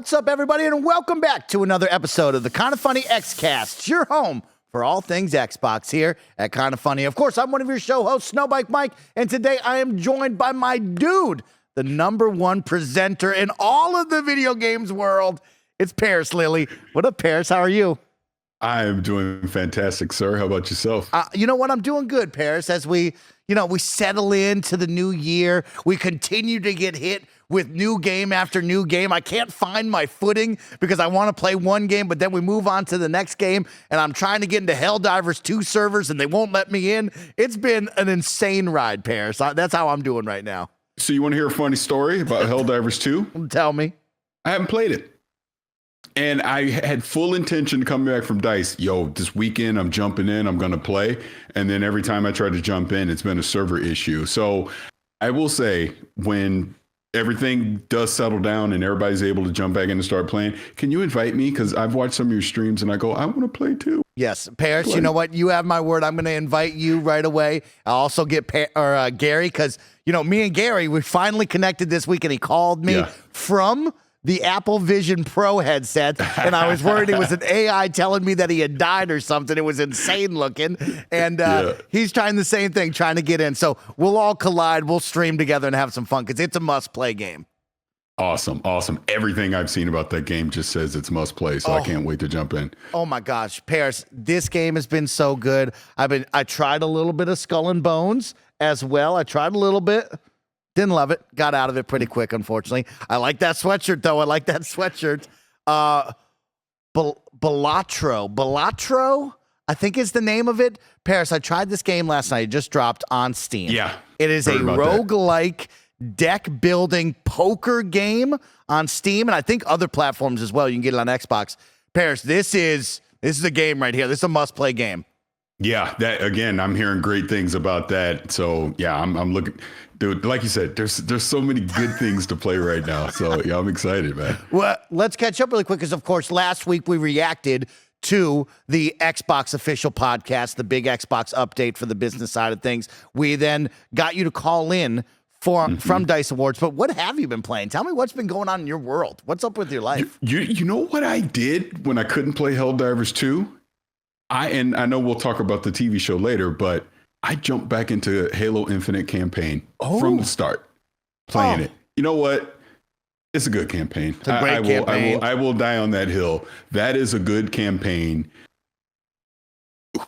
What's up, everybody, and welcome back to another episode of the Kinda Funny Xcast, your home for all things Xbox here at Kinda Funny. Of course, I'm one of your show hosts, Snowbike Mike, and today I am joined by my dude, the #1 presenter in all of the video games world. It's Parris Lilly. What up, Parris? How are you? I am doing fantastic, sir. How about yourself? You know what? I'm doing good, Parris. As we settle into the new year, we continue to get hit with new game after new game. I can't find my footing because I want to play one game, but then we move on to the next game, and I'm trying to get into Helldivers 2 servers, and they won't let me in. It's been an insane ride, Parris. That's how I'm doing right now. So you want to hear a funny story about Helldivers 2? Tell me. I haven't played it. And I had full intention coming back from DICE. Yo, this weekend I'm jumping in, I'm going to play. And then every time I try to jump in, it's been a server issue. So I will say, when everything does settle down and everybody's able to jump back in and start playing, can you invite me? Because I've watched some of your streams and I go, I want to play too. Yes, Parris, you know what? You have my word. I'm going to invite you right away. I'll also get Gary, because, me and Gary, we finally connected this week, and he called me from the Apple Vision Pro headset, and I was worried it was an AI telling me that he had died or something. It was insane looking, and he's trying the same thing, trying to get in. So we'll all collide, we'll stream together and have some fun, because it's a must-play game. Awesome. Everything I've seen about that game just says it's must-play, so I can't wait to jump in. Oh my gosh, Parris, this game has been so good. I tried a little bit of Skull and Bones as well. I tried a little bit. Didn't love it. Got out of it pretty quick, unfortunately. I like that sweatshirt, though. Balatro, I think is the name of it. Parris, I tried this game last night. It just dropped on Steam. Yeah. It is a roguelike deck-building poker game on Steam, and I think other platforms as well. You can get it on Xbox. Parris, this is a game right here. This is a must-play game. Yeah, that again, I'm hearing great things about that. So yeah, I'm looking, dude. Like you said, there's so many good things to play right now. So yeah, I'm excited, man. Well, let's catch up really quick, because of course last week we reacted to the Xbox official podcast, the big Xbox update for the business side of things. We then got you to call in from DICE Awards. But what have you been playing? Tell me what's been going on in your world. What's up with your life? You know what I did when I couldn't play Helldivers 2? I know we'll talk about the TV show later, but I jumped back into Halo Infinite campaign from the start, playing it. You know what? It's a good campaign. It's a great campaign. I will die on that hill. That is a good campaign.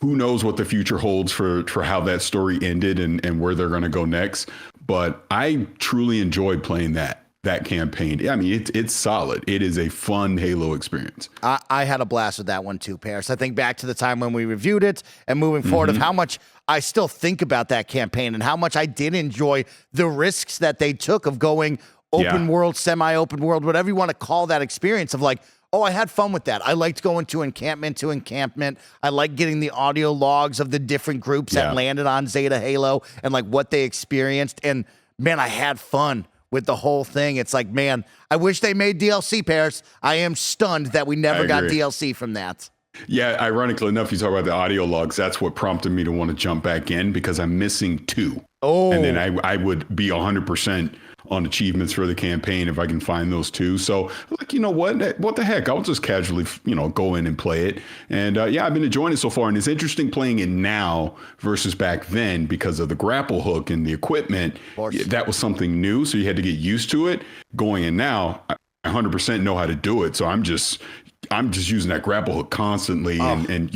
Who knows what the future holds for how that story ended and where they're going to go next. But I truly enjoyed playing that campaign. I mean, it's solid. It is a fun Halo experience. I had a blast with that one too, Parris. I think back to the time when we reviewed it and moving forward of how much I still think about that campaign and how much I did enjoy the risks that they took of going open world, semi-open world, whatever you want to call that experience of like, oh, I had fun with that. I liked going to encampment. I liked getting the audio logs of the different groups that landed on Zeta Halo and like what they experienced. And man, I had fun with the whole thing. It's like, man, I wish they made DLC, Parris. I am stunned that we never got DLC from that. Yeah, ironically enough, you talk about the audio logs. That's what prompted me to want to jump back in, because I'm missing 2. Oh. And then I would be 100% on achievements for the campaign if I can find those 2. So, like, you know what the heck? I'll just casually, go in and play it. And I've been enjoying it so far. And it's interesting playing it now versus back then because of the grapple hook and the equipment. That was something new, so you had to get used to it. Going in now, I 100% know how to do it. So I'm just using that grapple hook constantly and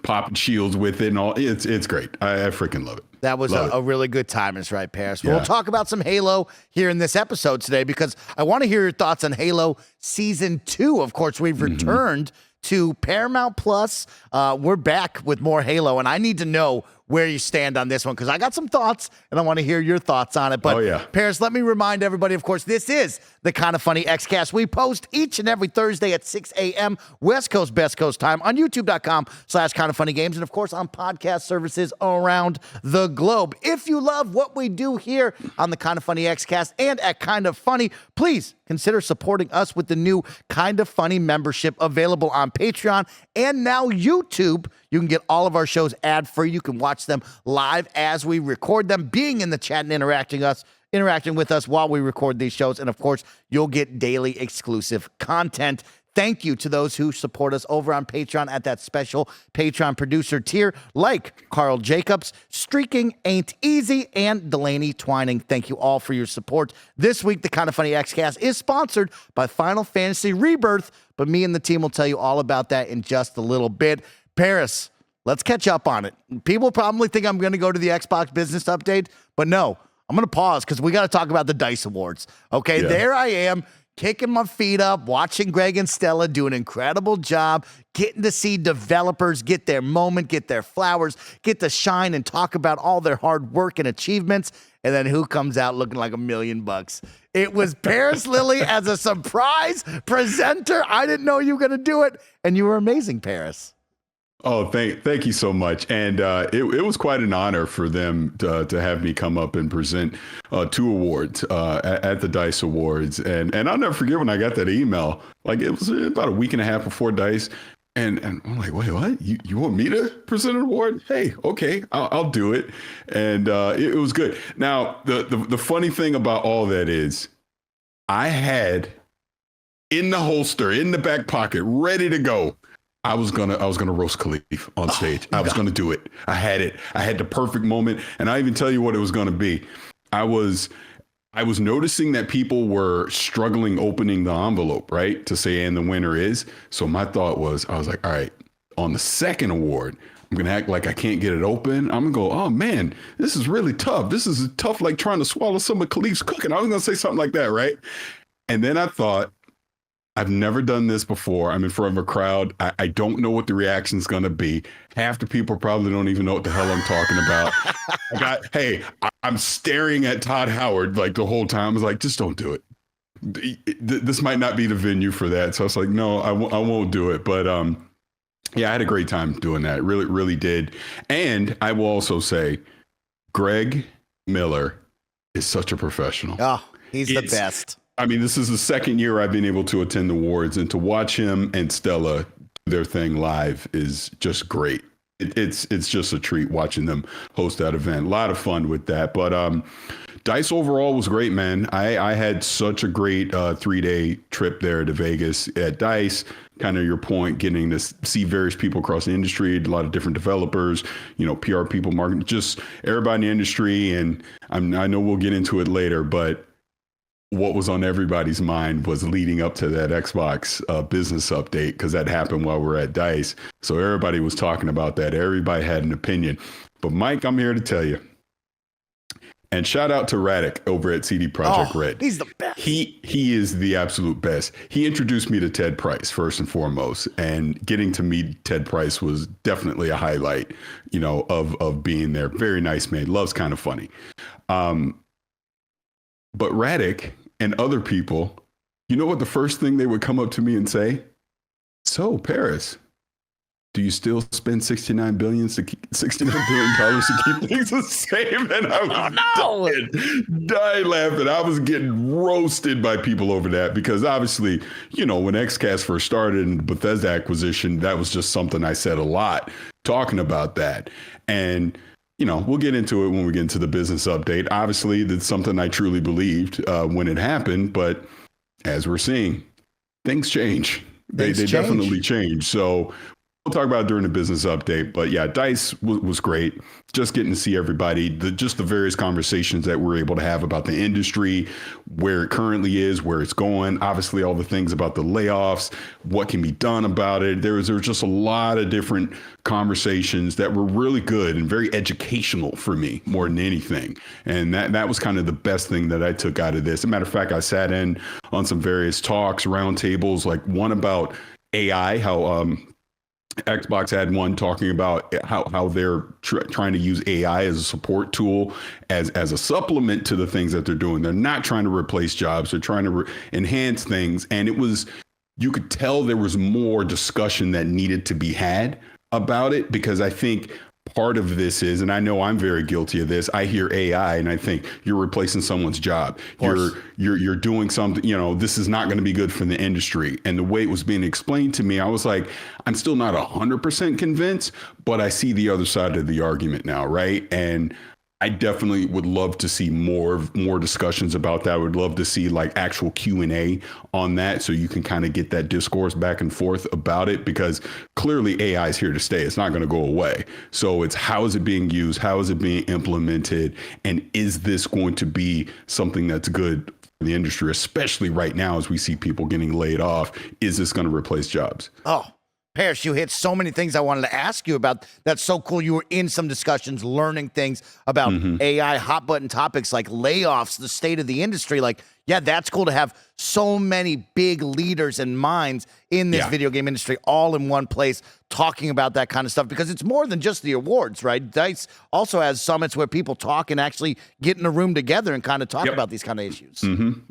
popping shields with it and all. It's great. I freaking love it. That was a really good time, is right, Parris. We'll talk about some Halo here in this episode today, because I want to hear your thoughts on Halo Season 2. Of course, we've returned to Paramount Plus. We're back with more Halo, and I need to know where you stand on this one, because I got some thoughts, and I want to hear your thoughts on it. But Parris, let me remind everybody, of course, this is the Kinda Funny Xcast. We post each and every Thursday at 6 a.m. West Coast, Best Coast time on youtube.com/kindafunnygames, and of course on podcast services around the globe. If you love what we do here on the Kinda Funny Xcast and at Kinda Funny, please consider supporting us with the new Kinda Funny membership available on Patreon and now YouTube. You can get all of our shows ad-free. You can watch them live as we record them. Being in the chat and interacting interacting with us while we record these shows. And of course, you'll get daily exclusive content. Thank you to those who support us over on Patreon at that special Patreon producer tier, like Carl Jacobs, Streaking Ain't Easy, and Delaney Twining. Thank you all for your support. This week, the Kinda Funny Xcast is sponsored by Final Fantasy Rebirth, but me and the team will tell you all about that in just a little bit. Parris, let's catch up on it. People probably think I'm going to go to the Xbox business update, but no, I'm going to pause because we got to talk about the DICE Awards. Okay, There I am, kicking my feet up, watching Greg and Stella do an incredible job, getting to see developers get their moment, get their flowers, get to shine and talk about all their hard work and achievements. And then who comes out looking like $1 million? It was Parris Lilly as a surprise presenter. I didn't know you were going to do it. And you were amazing, Parris. Oh, thank you so much. And it was quite an honor for them to have me come up and present 2 awards at the DICE Awards. And I'll never forget when I got that email. Like, it was about a week and a half before DICE. And I'm like, wait, what? You want me to present an award? Hey, okay, I'll do it. And it was good. Now, the funny thing about all that is I had in the holster, in the back pocket, ready to go, I was gonna roast Khalif on stage. I was gonna do it. I had it. I had the perfect moment, and I even tell you what it was gonna be. I was noticing that people were struggling opening the envelope, right, to say, and the winner is. So my thought was, I was like, all right, on the second award, I'm gonna act like I can't get it open. I'm gonna go, oh man, this is really tough. This is tough, like trying to swallow some of Khalif's cooking. I was gonna say something like that, right? And then I thought, I've never done this before. I'm in front of a crowd. I don't know what the reaction is going to be. Half the people probably don't even know what the hell I'm talking about. I'm staring at Todd Howard like the whole time. I was like, just don't do it. This might not be the venue for that. So I was like, no, I won't do it. But yeah, I had a great time doing that. Really, really did. And I will also say, Greg Miller is such a professional. Oh, he's the best. I mean, this is the second year I've been able to attend the awards, and to watch him and Stella do their thing live is just great. It's just a treat watching them host that event. A lot of fun with that. But DICE overall was great, man. I had such a great 3-day trip there to Vegas at DICE. Kind of your point, getting to see various people across the industry, a lot of different developers, PR people, marketing, just everybody in the industry. And I know we'll get into it later, but what was on everybody's mind was leading up to that Xbox business update, because that happened while we were at DICE. So everybody was talking about that. Everybody had an opinion. But Mike, I'm here to tell you. And shout out to Radic over at CD Projekt Red. He's the best. He is the absolute best. He introduced me to Ted Price first and foremost, and getting to meet Ted Price was definitely a highlight, of being there. Very nice man. Loves Kinda Funny. But Radic and other people, you know what the first thing they would come up to me and say? So, Parris, do you still spend $69 billion to keep things the same? And I was dying laughing. I was getting roasted by people over that, because obviously, when Xcast first started and Bethesda acquisition, that was just something I said a lot, talking about that. And we'll get into it when we get into the business update. Obviously, that's something I truly believed when it happened. But as we're seeing, things change. They definitely change. So we'll talk about it during the business update. But yeah, DICE was great. Just getting to see everybody, the various conversations that we're able to have about the industry, where it currently is, where it's going. Obviously, all the things about the layoffs, what can be done about it. There was just a lot of different conversations that were really good and very educational for me more than anything. And that was kind of the best thing that I took out of this. As a matter of fact, I sat in on some various talks, roundtables, like one about AI, how Xbox had one talking about how they're trying to use AI as a support tool, as a supplement to the things that they're doing. They're not trying to replace jobs. They're trying to enhance things. And you could tell there was more discussion that needed to be had about it, because I think part of this is, and I know I'm very guilty of this, I hear AI and I think you're replacing someone's job. You're doing something, this is not going to be good for the industry. And the way it was being explained to me, I was like, I'm still not 100% convinced, but I see the other side of the argument now, right? And I definitely would love to see more discussions about that. I would love to see like actual Q&A on that, so you can kind of get that discourse back and forth about it, because clearly AI is here to stay. It's not going to go away. So it's, how is it being used? How is it being implemented? And is this going to be something that's good for the industry, especially right now as we see people getting laid off? Is this going to replace jobs? Oh, Parris, you hit so many things I wanted to ask you about. That's so cool. You were in some discussions, learning things about AI, hot button topics like layoffs, the state of the industry. Like, yeah, that's cool to have so many big leaders and minds in this video game industry all in one place talking about that kind of stuff, because it's more than just the awards, right? DICE also has summits where people talk and actually get in a room together and kind of talk about these kind of issues.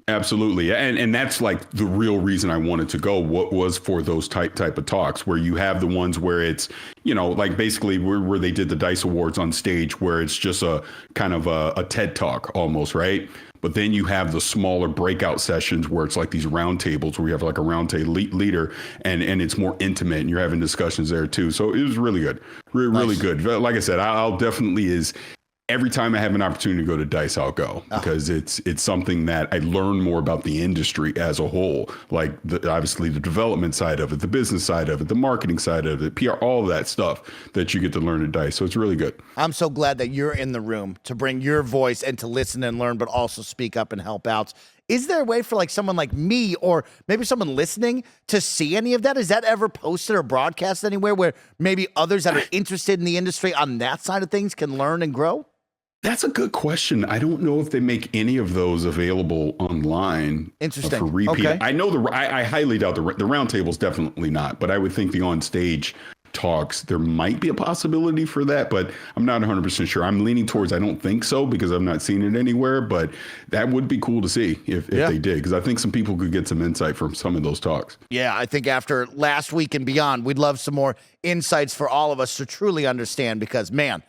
Absolutely. And that's like the real reason I wanted to go, what was for those type of talks, where you have the ones where it's, you know, like basically where they did the DICE Awards on stage, where it's just a kind of a TED talk almost, right? But then you have the smaller breakout sessions where it's like these round tables where you have like a round table leader, and it's more intimate and you're having discussions there too. So it was really good. Really good. Like I said, I'll definitely every time I have an opportunity to go to DICE, I'll go, because it's something that I learn more about the industry as a whole, like obviously the development side of it, the business side of it, the marketing side of it, PR, all of that stuff that you get to learn at DICE. So it's really good. I'm so glad that you're in the room to bring your voice and to listen and learn, but also speak up and help out. Is there a way for like someone like me, or maybe someone listening, to see any of that? Is that ever posted or broadcast anywhere where maybe others that are interested in the industry on that side of things can learn and grow? That's a good question. I don't know if they make any of those available online. Interesting. For repeat. Okay. I know I highly doubt the roundtables, definitely not, but I would think the on stage talks, there might be a possibility for that, but I'm not 100% sure. I'm leaning towards I don't think so, because I've not seen it anywhere, but that would be cool to see if they did, because I think some people could get some insight from some of those talks. Yeah, I think after last week and beyond, we'd love some more insights for all of us to truly understand, because man,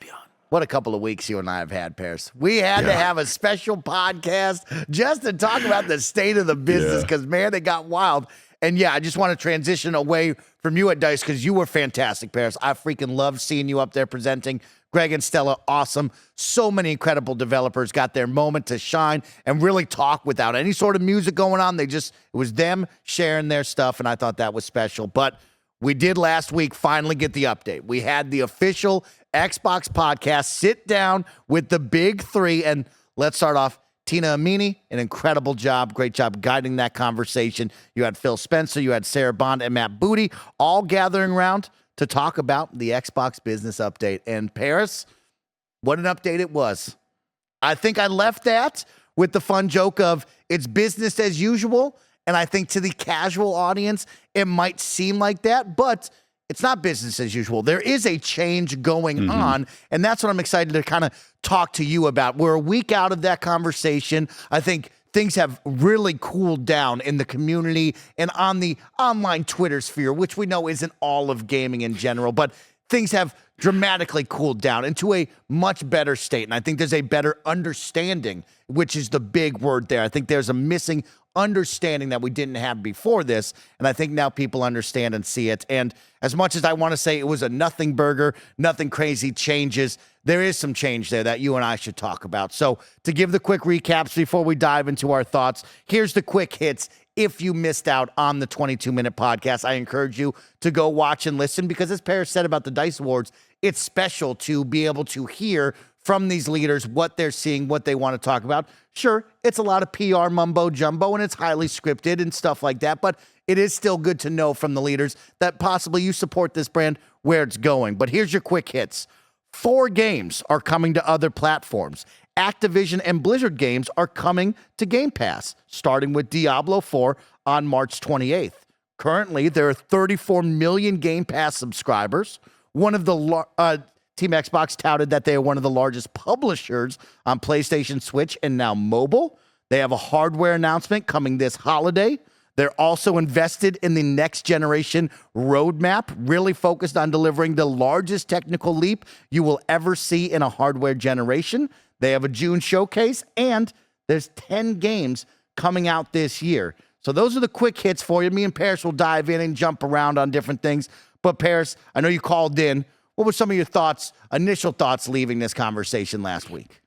what a couple of weeks you and I have had, Parris. We had to have a special podcast just to talk about the state of the business, because, man, it got wild. And, yeah, I just want to transition away from you at DICE, because you were fantastic, Parris. I freaking loved seeing you up there presenting. Greg and Stella, awesome. So many incredible developers got their moment to shine and really talk without any sort of music going on. It was them sharing their stuff, and I thought that was special. But we did last week finally get the update. We had the official Xbox podcast sit down with the big three. And let's start off. Tina Amini, an incredible job. Great job guiding that conversation. You had Phil Spencer, you had Sarah Bond, and Matt Booty all gathering around to talk about the Xbox business update. And Parris, what an update it was. I think I left that with the fun joke of it's business as usual. And I think to the casual audience, it might seem like that, but it's not business as usual. There is a change going on, and that's what I'm excited to kind of talk to you about. We're a week out of that conversation. I think things have really cooled down in the community and on the online Twitter sphere, which we know isn't all of gaming in general, but things have dramatically cooled down into a much better state. And I think there's a better understanding, which is the big word there. I think there's a missing understanding that we didn't have before this, and I think now people understand and see it. And as much as I want to say it was a nothing burger, nothing crazy changes, there is some change there that you and I should talk about. So to give the quick recaps before we dive into our thoughts, here's the quick hits. If you missed out on the 22-minute podcast, I encourage you to go watch and listen, because as Parris said about the DICE Awards, it's special to be able to hear from these leaders what they're seeing, what they want to talk about. Sure, it's a lot of PR mumbo jumbo and it's highly scripted and stuff like that, but it is still good to know from the leaders that possibly you support this brand, where it's going. But here's your quick hits. 4 games are coming to other platforms. Activision and Blizzard games are coming to Game Pass, starting with Diablo 4 on March 28th. Currently, there are 34 million Game Pass subscribers. One of the Team Xbox touted that they are one of the largest publishers on PlayStation, Switch, and now mobile. They have a hardware announcement coming this holiday. They're also invested in the next generation roadmap, really focused on delivering the largest technical leap you will ever see in a hardware generation. They have a June showcase, and there's 10 games coming out this year. So those are the quick hits for you. Me and Parris will dive in and jump around on different things. But Parris, I know you called in. What were some of your thoughts, initial thoughts leaving this conversation last week?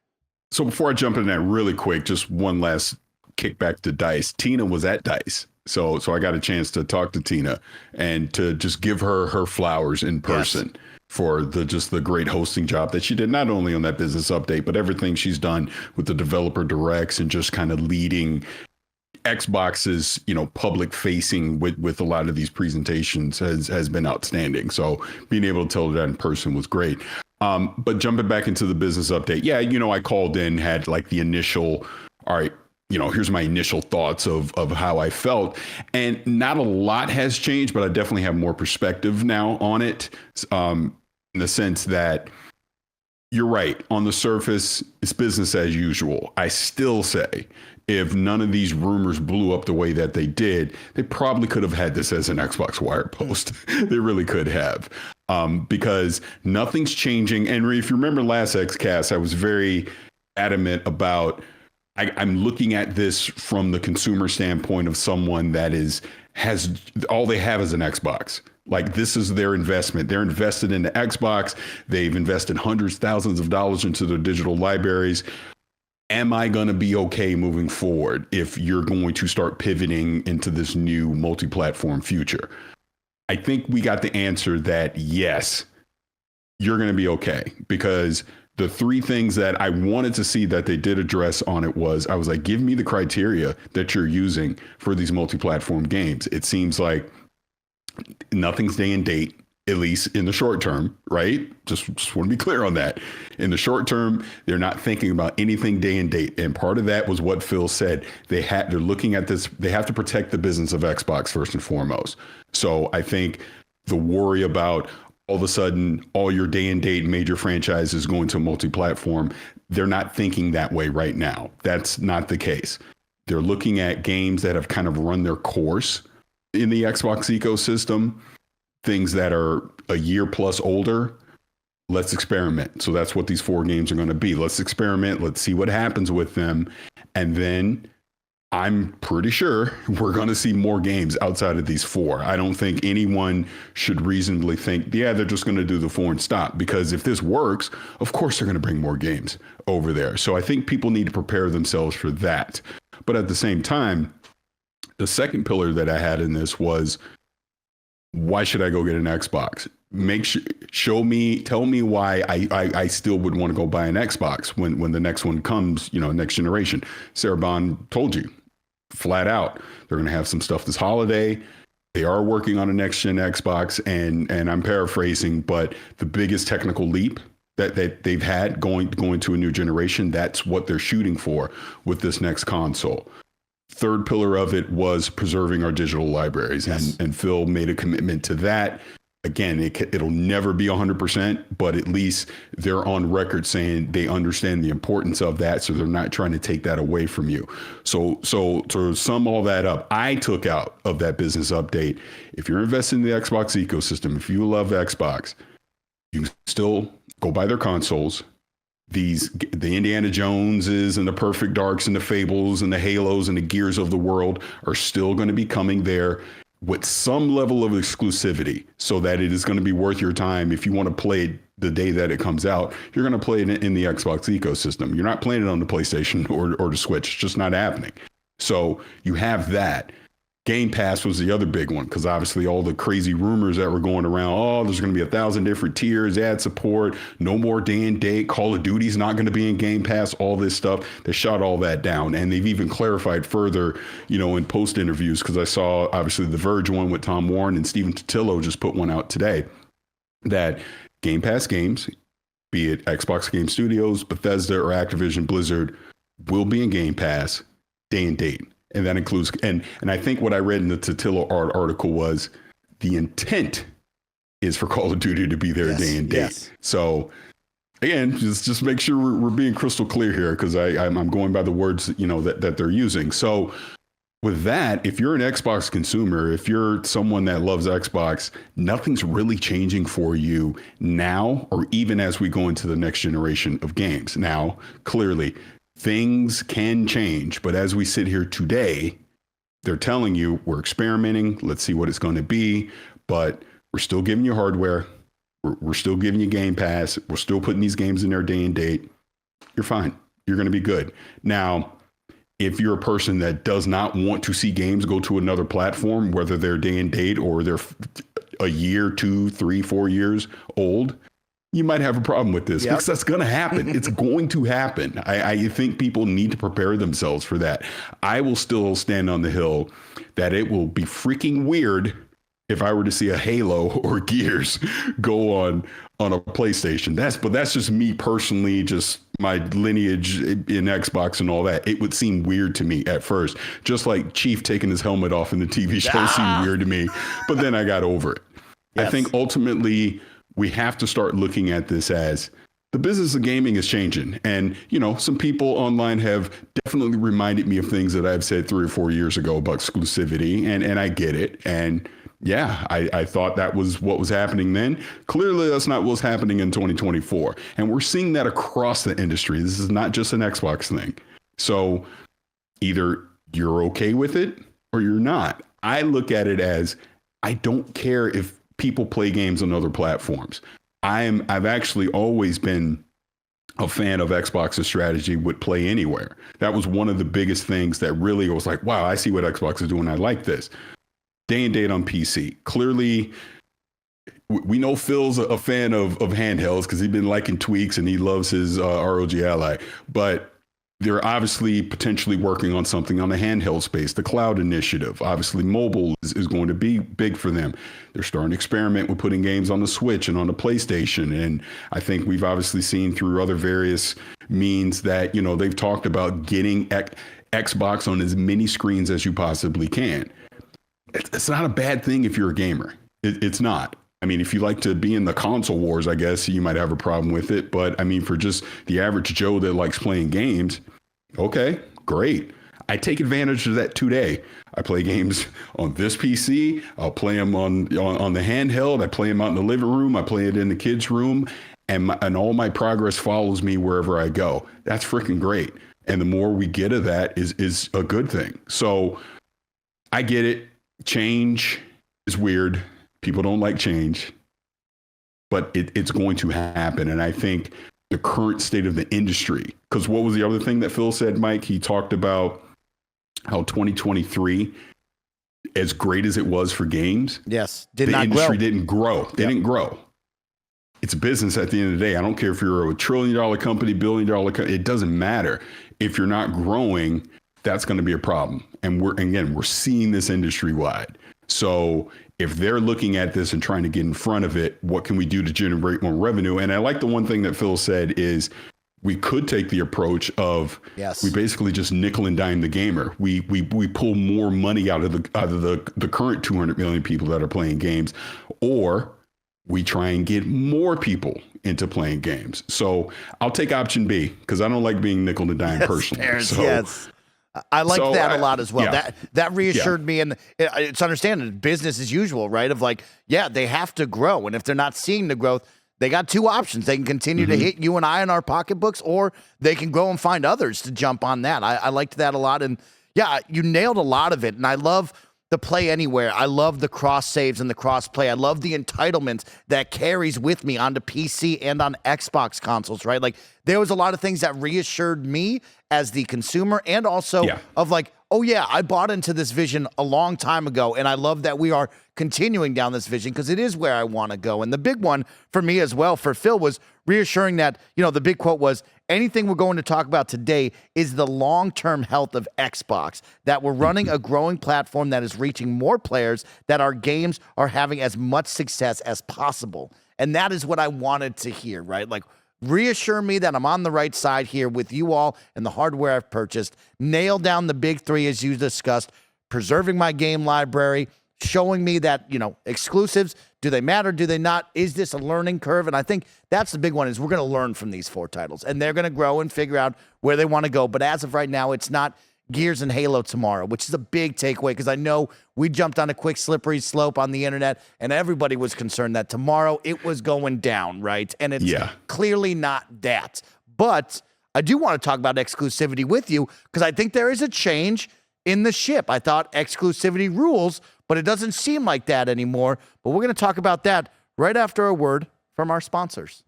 So before I jump in that really quick, just one last kickback to Dice. Tina was at Dice. So I got a chance to talk to Tina and to just give her flowers in person. Yes. For the great hosting job that she did, not only on that business update, but everything she's done with the developer directs and just kind of leading Xbox's, public facing with a lot of these presentations has been outstanding. So being able to tell her that in person was great. But jumping back into the business update, I called in, had like the initial, all right, here's my initial thoughts of how I felt. And not a lot has changed, but I definitely have more perspective now on it. In the sense that you're right. On the surface, it's business as usual. I still say if none of these rumors blew up the way that they did, they probably could have had this as an Xbox Wire post. They really could have. Because nothing's changing. And if you remember last Xcast, I was very adamant about I'm looking at this from the consumer standpoint of someone that has all they have is an Xbox. Like, this is their investment. They're invested in the Xbox. They've invested hundreds, thousands of dollars into their digital libraries. Am I going to be okay moving forward if you're going to start pivoting into this new multi-platform future? I think we got the answer that yes, you're going to be okay, because the three things that I wanted to see that they did address on it was, I was like, give me the criteria that you're using for these multi-platform games. It seems like nothing's day and date, at least in the short term, right? Just want to be clear on that. In the short term, they're not thinking about anything day and date. And part of that was what Phil said. They're looking at this. They have to protect the business of Xbox first and foremost. So I think the worry about all of a sudden all your day and date major franchises going to multi-platform, they're not thinking that way right now. That's not the case. They're looking at games that have kind of run their course in the Xbox ecosystem, things that are a year plus older. Let's experiment. So that's what these 4 games are going to be. Let's experiment. Let's see what happens with them. And then I'm pretty sure we're going to see more games outside of these 4. I don't think anyone should reasonably think, they're just going to do the 4 and stop. Because if this works, of course they're going to bring more games over there. So I think people need to prepare themselves for that. But at the same time, the second pillar that I had in this was, why should I go get an Xbox? Tell me why I still would want to go buy an Xbox when the next one comes, next generation. Sarah Bond told you flat out, they're going to have some stuff this holiday. They are working on a next gen Xbox, and I'm paraphrasing, but the biggest technical leap that they've had going to a new generation, that's what they're shooting for with this next console. Third pillar of it was preserving our digital libraries. Yes. And Phil made a commitment to that. Again, it'll never be 100%, but at least they're on record saying they understand the importance of that. So they're not trying to take that away from you. So to sum all that up, I took out of that business update, if you're invested in the Xbox ecosystem, if you love Xbox, you still go buy their consoles. The Indiana Joneses and the Perfect Darks and the Fables and the Halos and the Gears of the world are still going to be coming there with some level of exclusivity, so that it is going to be worth your time. If you want to play it the day that it comes out, you're going to play it in the Xbox ecosystem. You're not playing it on the PlayStation or the Switch. It's just not happening. So you have that. Game Pass was the other big one, because obviously all the crazy rumors that were going around, there's going to be 1,000 different tiers, ad support, no more day and date, Call of Duty's not going to be in Game Pass, all this stuff. They shot all that down, and they've even clarified further, in post interviews, because I saw obviously the Verge one with Tom Warren, and Stephen Totilo just put one out today, that Game Pass games, be it Xbox Game Studios, Bethesda, or Activision Blizzard, will be in Game Pass day and date. And that includes, and I think what I read in the Totilo article was the intent is for Call of Duty to be there day and date. Yes. So again, just make sure we're being crystal clear here, because I'm going by the words, that they're using. So with that, if you're an Xbox consumer, if you're someone that loves Xbox, nothing's really changing for you now, or even as we go into the next generation of games. Now, clearly, things can change, but as we sit here today, they're telling you we're experimenting. Let's see what it's going to be, but we're still giving you hardware. We're still giving you Game Pass. We're still putting these games in there day and date. You're fine. You're going to be good. Now, if you're a person that does not want to see games go to another platform, whether they're day and date or they're a year, 2, 3, 4 years old, you might have a problem with this because that's going to happen. It's going to happen. I think people need to prepare themselves for that. I will still stand on the hill that it will be freaking weird if I were to see a Halo or Gears go on a PlayStation. But that's just me personally, just my lineage in Xbox and all that. It would seem weird to me at first, just like Chief taking his helmet off in the TV show seemed weird to me. But then I got over it. Yes. I think ultimately we have to start looking at this as the business of gaming is changing. And, some people online have definitely reminded me of things that I've said 3 or 4 years ago about exclusivity. And I get it. And yeah, I thought that was what was happening then. Clearly, that's not what's happening in 2024. And we're seeing that across the industry. This is not just an Xbox thing. So either you're okay with it or you're not. I look at it as I don't care if people play games on other platforms. I've actually always been a fan of Xbox's strategy with play anywhere. That was one of the biggest things that really was like, wow, I see what Xbox is doing. I like this. Day and date on PC. Clearly, we know Phil's a fan of handhelds because he's been liking tweaks and he loves his ROG Ally. But they're obviously potentially working on something on the handheld space, the cloud initiative. Obviously, mobile is going to be big for them. They're starting to experiment with putting games on the Switch and on the PlayStation. And I think we've obviously seen through other various means that, they've talked about getting Xbox on as many screens as you possibly can. It's not a bad thing if you're a gamer. It's not. I mean, if you like to be in the console wars, I guess you might have a problem with it. But I mean, for just the average Joe that likes playing games, okay, great. I take advantage of that today. I play games on this PC. I'll play them on the handheld. I play them out in the living room. I play it in the kids' room. And all my progress follows me wherever I go. That's freaking great. And the more we get of that is a good thing. So I get it. Change is weird. People don't like change, but it's going to happen. And I think the current state of the industry, because what was the other thing that Phil said, Mike? He talked about how 2023, as great as it was for games, the industry didn't grow. They didn't grow. It's a business at the end of the day. I don't care if you're a $1 trillion company, $1 billion company. It doesn't matter. If you're not growing, that's going to be a problem. And we're seeing this industry wide. So if they're looking at this and trying to get in front of it, what can we do to generate more revenue? And I like the one thing that Phil said is we could take the approach of we basically just nickel and dime the gamer. We pull more money out of the current 200 million people that are playing games, or we try and get more people into playing games. So I'll take option B because I don't like being nickel and dime personally. I like that a lot as well. Yeah. That reassured me, and it's understandable. Business as usual, right? Of like, they have to grow, and if they're not seeing the growth, they got two options. They can continue to hit you and I in our pocketbooks, or they can go and find others to jump on that. I liked that a lot, and you nailed a lot of it. And I love the play anywhere. I love the cross saves and the cross play. I love the entitlement that carries with me onto PC and on Xbox consoles, right? Like there was a lot of things that reassured me as the consumer, and also of like, I bought into this vision a long time ago. And I love that we are continuing down this vision because it is where I want to go. And the big one for me as well, for Phil, was reassuring that, the big quote was, anything we're going to talk about today is the long-term health of Xbox, that we're running a growing platform that is reaching more players, that our games are having as much success as possible. And that is what I wanted to hear, right? Like, reassure me that I'm on the right side here with you all and the hardware I've purchased. Nail down the big three as you discussed, preserving my game library, showing me that, exclusives, do they matter? Do they not? Is this a learning curve? And I think that's the big one, is we're going to learn from these 4 titles, and they're going to grow and figure out where they want to go. But as of right now, it's not Gears and Halo tomorrow, which is a big takeaway, because I know we jumped on a quick slippery slope on the internet and everybody was concerned that tomorrow it was going down, right? And it's clearly not that. But I do want to talk about exclusivity with you, because I think there is a change in the ship. I thought exclusivity rules, but it doesn't seem like that anymore. But we're going to talk about that right after a word from our sponsors.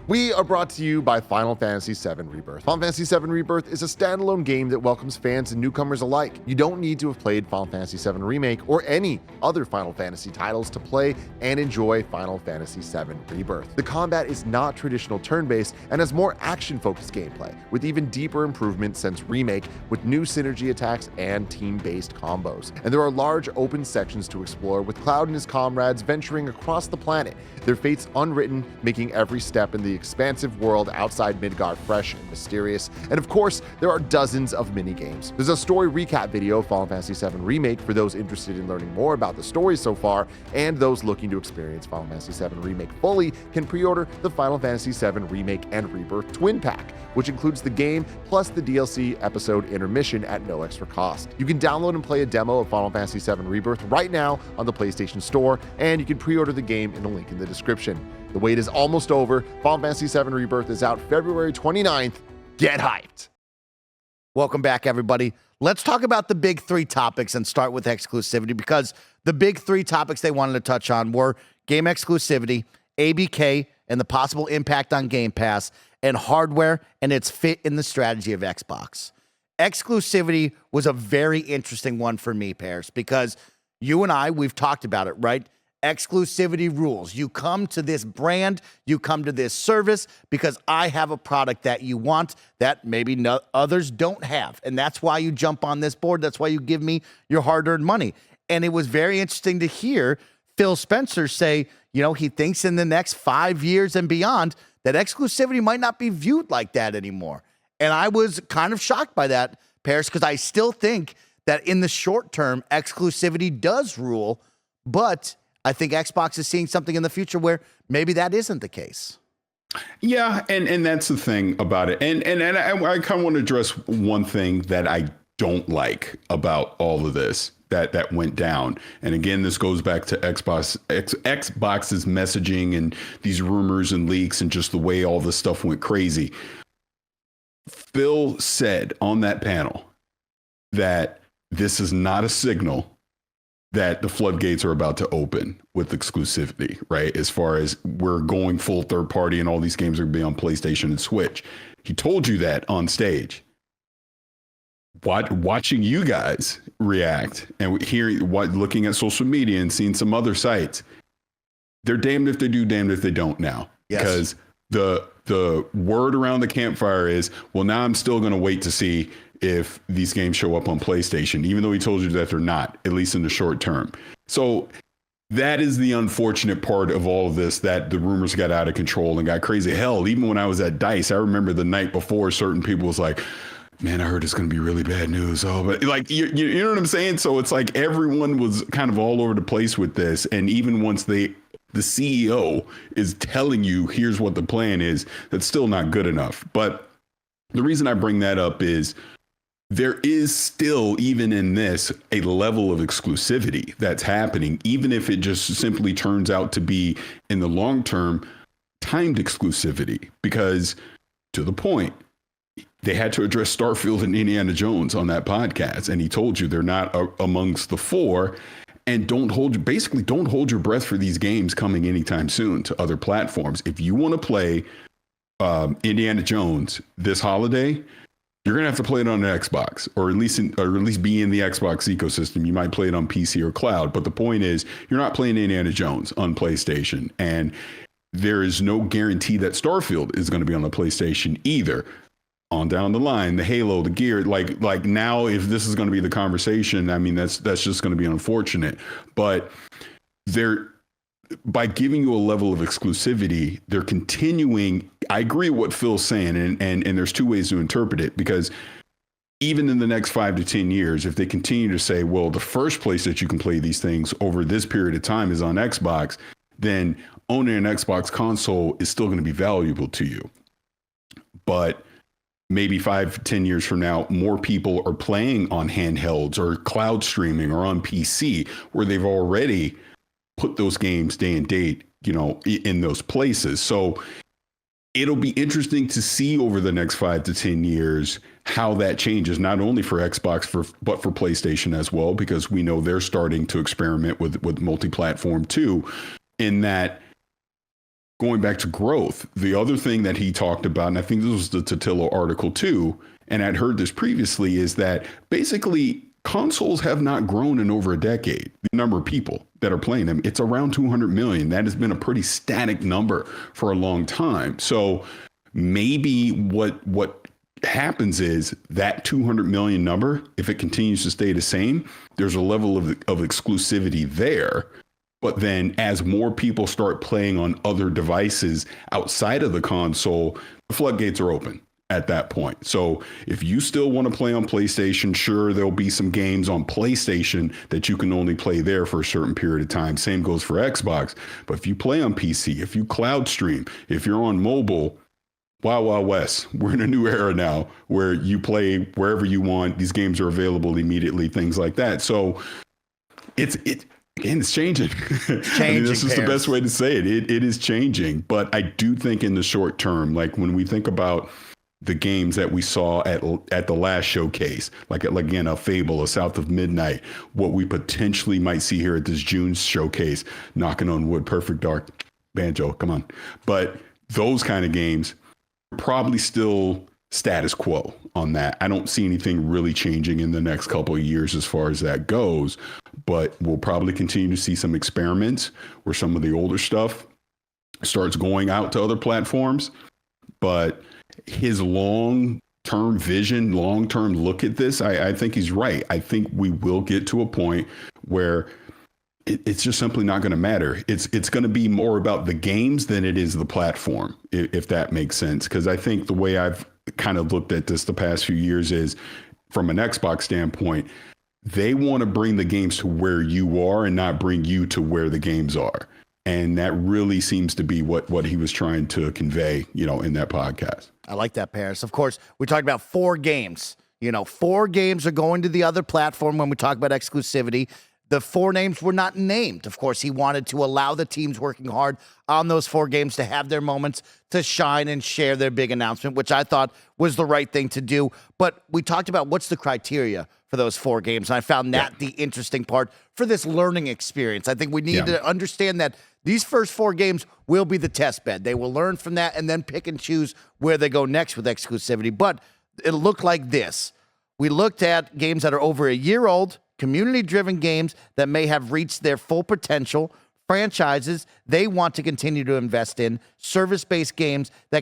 We are brought to you by Final Fantasy VII Rebirth. Final Fantasy VII Rebirth is a standalone game that welcomes fans and newcomers alike. You don't need to have played Final Fantasy VII Remake or any other Final Fantasy titles to play and enjoy Final Fantasy VII Rebirth. The combat is not traditional turn-based and has more action-focused gameplay, with even deeper improvements since Remake, with new synergy attacks and team-based combos. And there are large open sections to explore, with Cloud and his comrades venturing across the planet, their fates unwritten, making every step in the expansive world outside Midgard fresh and mysterious. And of course, there are dozens of mini-games. There's a story recap video of Final Fantasy VII Remake for those interested in learning more about the story so far, and those looking to experience Final Fantasy VII Remake fully can pre-order the Final Fantasy VII Remake and Rebirth Twin Pack, which includes the game plus the DLC episode intermission at no extra cost. You can download and play a demo of Final Fantasy VII Rebirth right now on the PlayStation Store, and you can pre-order the game in the link in the description. The wait is almost over. Final Fantasy VII Rebirth is out February 29th. Get hyped. Welcome back, everybody. Let's talk about the big three topics and start with exclusivity, because the big three topics they wanted to touch on were game exclusivity, ABK, and the possible impact on Game Pass, and hardware and its fit in the strategy of Xbox. Exclusivity was a very interesting one for me, Parris, because you and I, we've talked about it, right? Exclusivity rules. You come to this brand, you come to this service because I have a product that you want that maybe others don't have. And that's why you jump on this board. That's why you give me your hard-earned money. And it was very interesting to hear Phil Spencer say, you know, he thinks in the next 5 years and beyond that exclusivity might not be viewed like that anymore. And I was kind of shocked by that, Parris, because I still think that in the short term, exclusivity does rule, but I think Xbox is seeing something in the future where maybe that isn't the case. Yeah, and that's the thing about it. And I kind of want to address one thing that I don't like about all of this that went down. And again, this goes back to Xbox's messaging and these rumors and leaks and just the way all this stuff went crazy. Phil said on that panel that this is not a signal that the floodgates are about to open with exclusivity, right? As far as we're going full third party and all these games are going to be on PlayStation and Switch. He told you that on stage. Watching you guys react and looking at social media and seeing some other sites, they're damned if they do, damned if they don't now. Yes. Because the word around the campfire is, well, now I'm still going to wait to see if these games show up on PlayStation, even though he told you that they're not, at least in the short term. So that is the unfortunate part of all of this, that the rumors got out of control and got crazy. Hell, even when I was at DICE, I remember the night before, certain people was like, man, I heard it's going to be really bad news. Oh, but like, you know what I'm saying? So it's like everyone was kind of all over the place with this. And even once the CEO is telling you, here's what the plan is, that's still not good enough. But the reason I bring that up is there is still, even in this, a level of exclusivity that's happening, even if it just simply turns out to be, in the long term, timed exclusivity. Because, to the point, they had to address Starfield and Indiana Jones on that podcast, and he told you they're not amongst the four, and don't hold your breath for these games coming anytime soon to other platforms. If you want to play Indiana Jones this holiday, you're going to have to play it on an Xbox, or at least be in the Xbox ecosystem. You might play it on PC or cloud. But the point is, you're not playing Indiana Jones on PlayStation. And there is no guarantee that Starfield is going to be on the PlayStation either. On down the line, the Halo, the Gear, like now, if this is going to be the conversation, I mean, that's just going to be unfortunate. But by giving you a level of exclusivity, they're continuing. I agree with what Phil's saying, and there's two ways to interpret it, because even in the next 5 to 10 years, if they continue to say, well, the first place that you can play these things over this period of time is on Xbox, then owning an Xbox console is still going to be valuable to you. But maybe 5, 10 years from now, more people are playing on handhelds or cloud streaming or on PC, where they've already put those games day and date, in those places. So it'll be interesting to see over the next 5 to 10 years how that changes, not only for Xbox, but for PlayStation as well, because we know they're starting to experiment with multi-platform too, in that going back to growth, the other thing that he talked about, and I think this was the Totillo article too, and I'd heard this previously, is that basically consoles have not grown in over a decade. The number of people that are playing them, it's around 200 million. That has been a pretty static number for a long time. So maybe what happens is that 200 million number, if it continues to stay the same, there's a level of exclusivity there. But then as more people start playing on other devices outside of the console, the floodgates are open at that point. So if you still want to play on PlayStation, sure, there'll be some games on PlayStation that you can only play there for a certain period of time. Same goes for Xbox. But if you play on PC, if you cloud stream, if you're on mobile, Wild Wild West. We're in a new era now where you play wherever you want. These games are available immediately, things like that. So it's changing. I mean, this is the best way to say it. It is changing. But I do think in the short term, like when we think about the games that we saw at the last showcase, like again, a Fable, a South of Midnight, what we potentially might see here at this June showcase, knocking on wood, Perfect Dark, Banjo, come on. But those kind of games, probably still status quo on that. I don't see anything really changing in the next couple of years as far as that goes, but we'll probably continue to see some experiments where some of the older stuff starts going out to other platforms. But his long-term vision, long-term look at this, I think he's right. I think we will get to a point where it's just simply not going to matter. It's going to be more about the games than it is the platform, if that makes sense. Because I think the way I've kind of looked at this the past few years is, from an Xbox standpoint, they want to bring the games to where you are and not bring you to where the games are. And that really seems to be what he was trying to convey, in that podcast. I like that, Parris. Of course, we talked about 4 games. 4 games are going to the other platform when we talk about exclusivity. The 4 names were not named. Of course, he wanted to allow the teams working hard on those 4 games to have their moments to shine and share their big announcement, which I thought was the right thing to do. But we talked about what's the criteria for those 4 games, and I found that the interesting part for this learning experience. I think we need to understand that these first 4 games will be the test bed. They will learn from that and then pick and choose where they go next with exclusivity. But it looked like this. We looked at games that are over a year old, community-driven games that may have reached their full potential, franchises they want to continue to invest in, service-based games that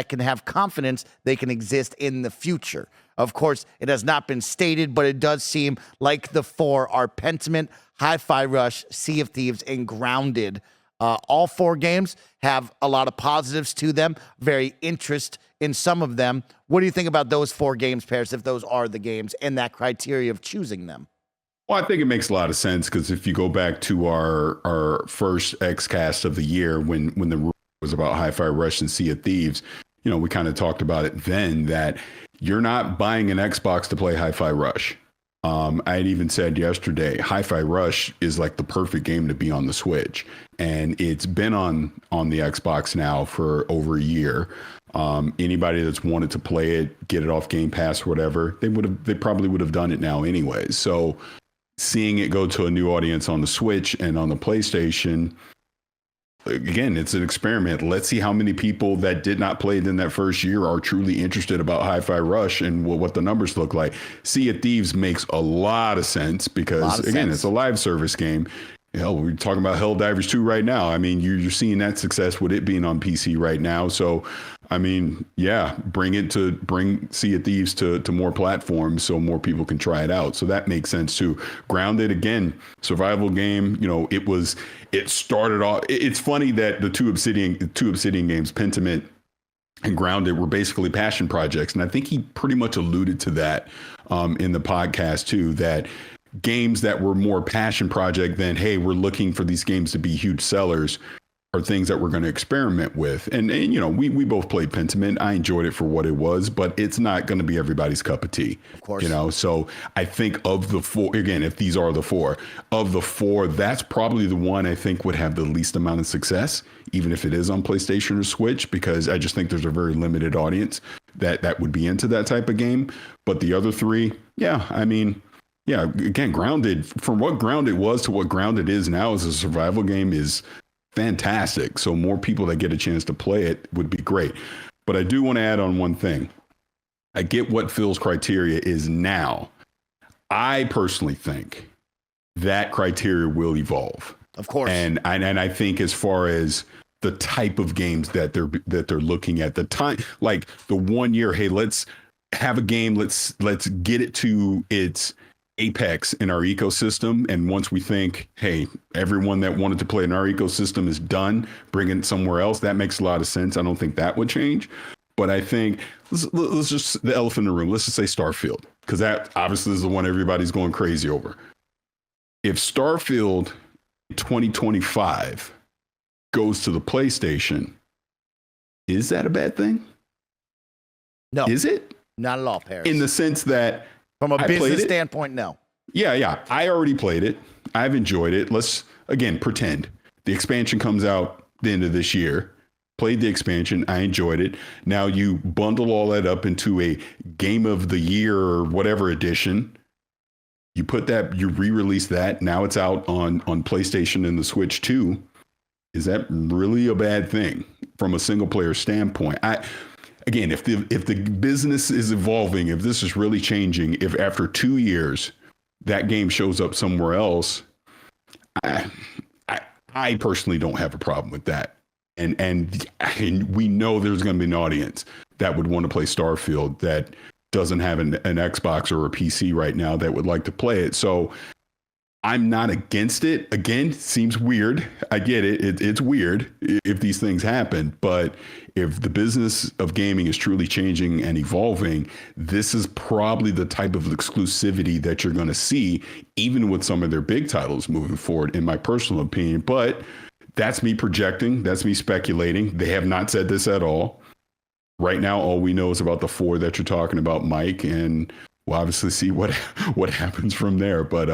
can have confidence they can exist in the future. Of course, it has not been stated, but it does seem like the 4 are Pentiment, Hi-Fi Rush, Sea of Thieves, and Grounded. All 4 games have a lot of positives to them, very interest in some of them. What do you think about those 4 games, Parris, if those are the games and that criteria of choosing them? Well, I think it makes a lot of sense, because if you go back to our first Xcast of the year, when the rule was about Hi-Fi Rush and Sea of Thieves, we kind of talked about it then, that you're not buying an Xbox to play Hi-Fi Rush. I had even said yesterday, Hi-Fi Rush is like the perfect game to be on the Switch, and it's been on the Xbox now for over a year. Anybody that's wanted to play it, get it off Game Pass or whatever, they probably would have done it now anyways. So seeing it go to a new audience on the Switch and on the PlayStation, again, it's an experiment. Let's see how many people that did not play it in that first year are truly interested about Hi-Fi Rush and what the numbers look like. Sea of Thieves makes a lot of sense because, again, it's a live service game. Hell, we're talking about Helldivers 2 right now. I mean, you're seeing that success with it being on PC right now. So, I mean, yeah, bring Sea of Thieves to more platforms so more people can try it out. So that makes sense too. Grounded, again, survival game. It started off. It's funny that the two Obsidian games, Pentiment and Grounded, were basically passion projects, and I think he pretty much alluded to that in the podcast too. That games that were more passion project than, hey, we're looking for these games to be huge sellers, are things that we're going to experiment with. And we both played Pentiment. I enjoyed it for what it was, but it's not going to be everybody's cup of tea. Of course. So I think of the 4, again, if these are the 4, of the 4, that's probably the one I think would have the least amount of success, even if it is on PlayStation or Switch, because I just think there's a very limited audience that would be into that type of game. But the other 3, again, Grounded, from what Grounded was to what Grounded is now as a survival game, is fantastic. So more people that get a chance to play it would be great. But I do want to add on one thing. I get what Phil's criteria is now. I personally think that criteria will evolve. Of course. And I think as far as the type of games that they're looking at, the time, like the 1 year, hey, let's have a game, let's get it to its apex in our ecosystem. And once we think, hey, everyone that wanted to play in our ecosystem is done, bring it somewhere else, that makes a lot of sense. I don't think that would change. But I think let's just, the elephant in the room, let's just say Starfield, because that obviously is the one everybody's going crazy over. If Starfield 2025 goes to the PlayStation, is that a bad thing? No. Is it? Not at all, Parris. In the sense that from a business standpoint, no. Yeah. I already played it. I've enjoyed it. Let's, again, pretend the expansion comes out the end of this year. Played the expansion. I enjoyed it. Now you bundle all that up into a Game of the Year or whatever edition. You put that, you re-release that. Now it's out on PlayStation and the Switch too. Is that really a bad thing from a single player standpoint? Again, if the business is evolving, if this is really changing, if after 2 years that game shows up somewhere else, I personally don't have a problem with that. And we know there's going to be an audience that would want to play Starfield that doesn't have an Xbox or a PC right now that would like to play it. So I'm not against it. Again, seems weird. I get it. It's weird if these things happen. But if the business of gaming is truly changing and evolving, this is probably the type of exclusivity that you're going to see, even with some of their big titles moving forward, in my personal opinion. But that's me projecting. That's me speculating. They have not said this at all. Right now, all we know is about the 4 that you're talking about, Mike, and we'll obviously see what happens from there. But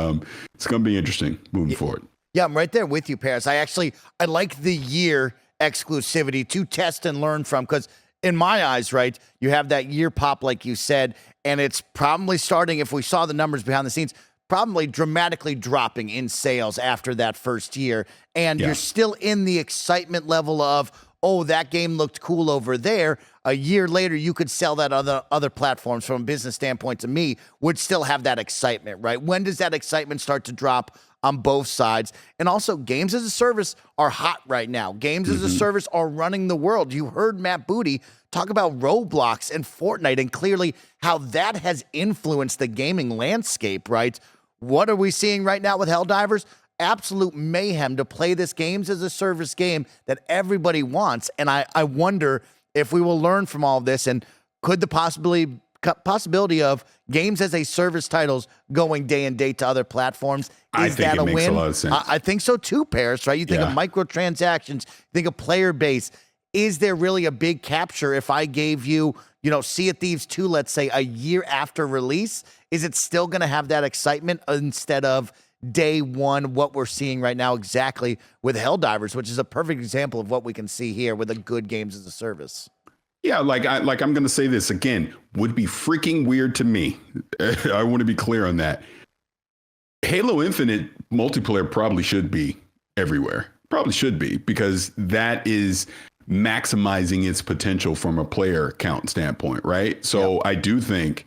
it's going to be interesting moving forward. Yeah, I'm right there with you, Parris. I like the year exclusivity to test and learn from, because in my eyes, right, you have that year pop, like you said, and it's probably starting, if we saw the numbers behind the scenes, probably dramatically dropping in sales after that first year. And you're still in the excitement level of, oh, that game looked cool over there. A year later, you could sell that other platforms. From a business standpoint, to me, would still have that excitement, right? When does that excitement start to drop on both sides? And also, games as a service are hot right now. Games as a service are running the world. You heard Matt Booty talk about Roblox and Fortnite, and clearly how that has influenced the gaming landscape, right? What are we seeing right now with Helldivers? Absolute mayhem to play this games as a service game that everybody wants. And I wonder if we will learn from all of this, and could the possibility of games as a service titles going day and date to other platforms, is that a win? Makes a lot of sense. I think so too, Parris, right? You think of microtransactions, think of player base. Is there really a big capture if I gave you, Sea of Thieves 2, let's say, a year after release? Is it still going to have that excitement instead of day one, what we're seeing right now exactly with Helldivers, which is a perfect example of what we can see here with a good games as a service? Yeah, I'm going to say this again, would be freaking weird to me. I want to be clear on that. Halo Infinite multiplayer probably should be everywhere. Probably should be, because that is maximizing its potential from a player count standpoint, right? So I do think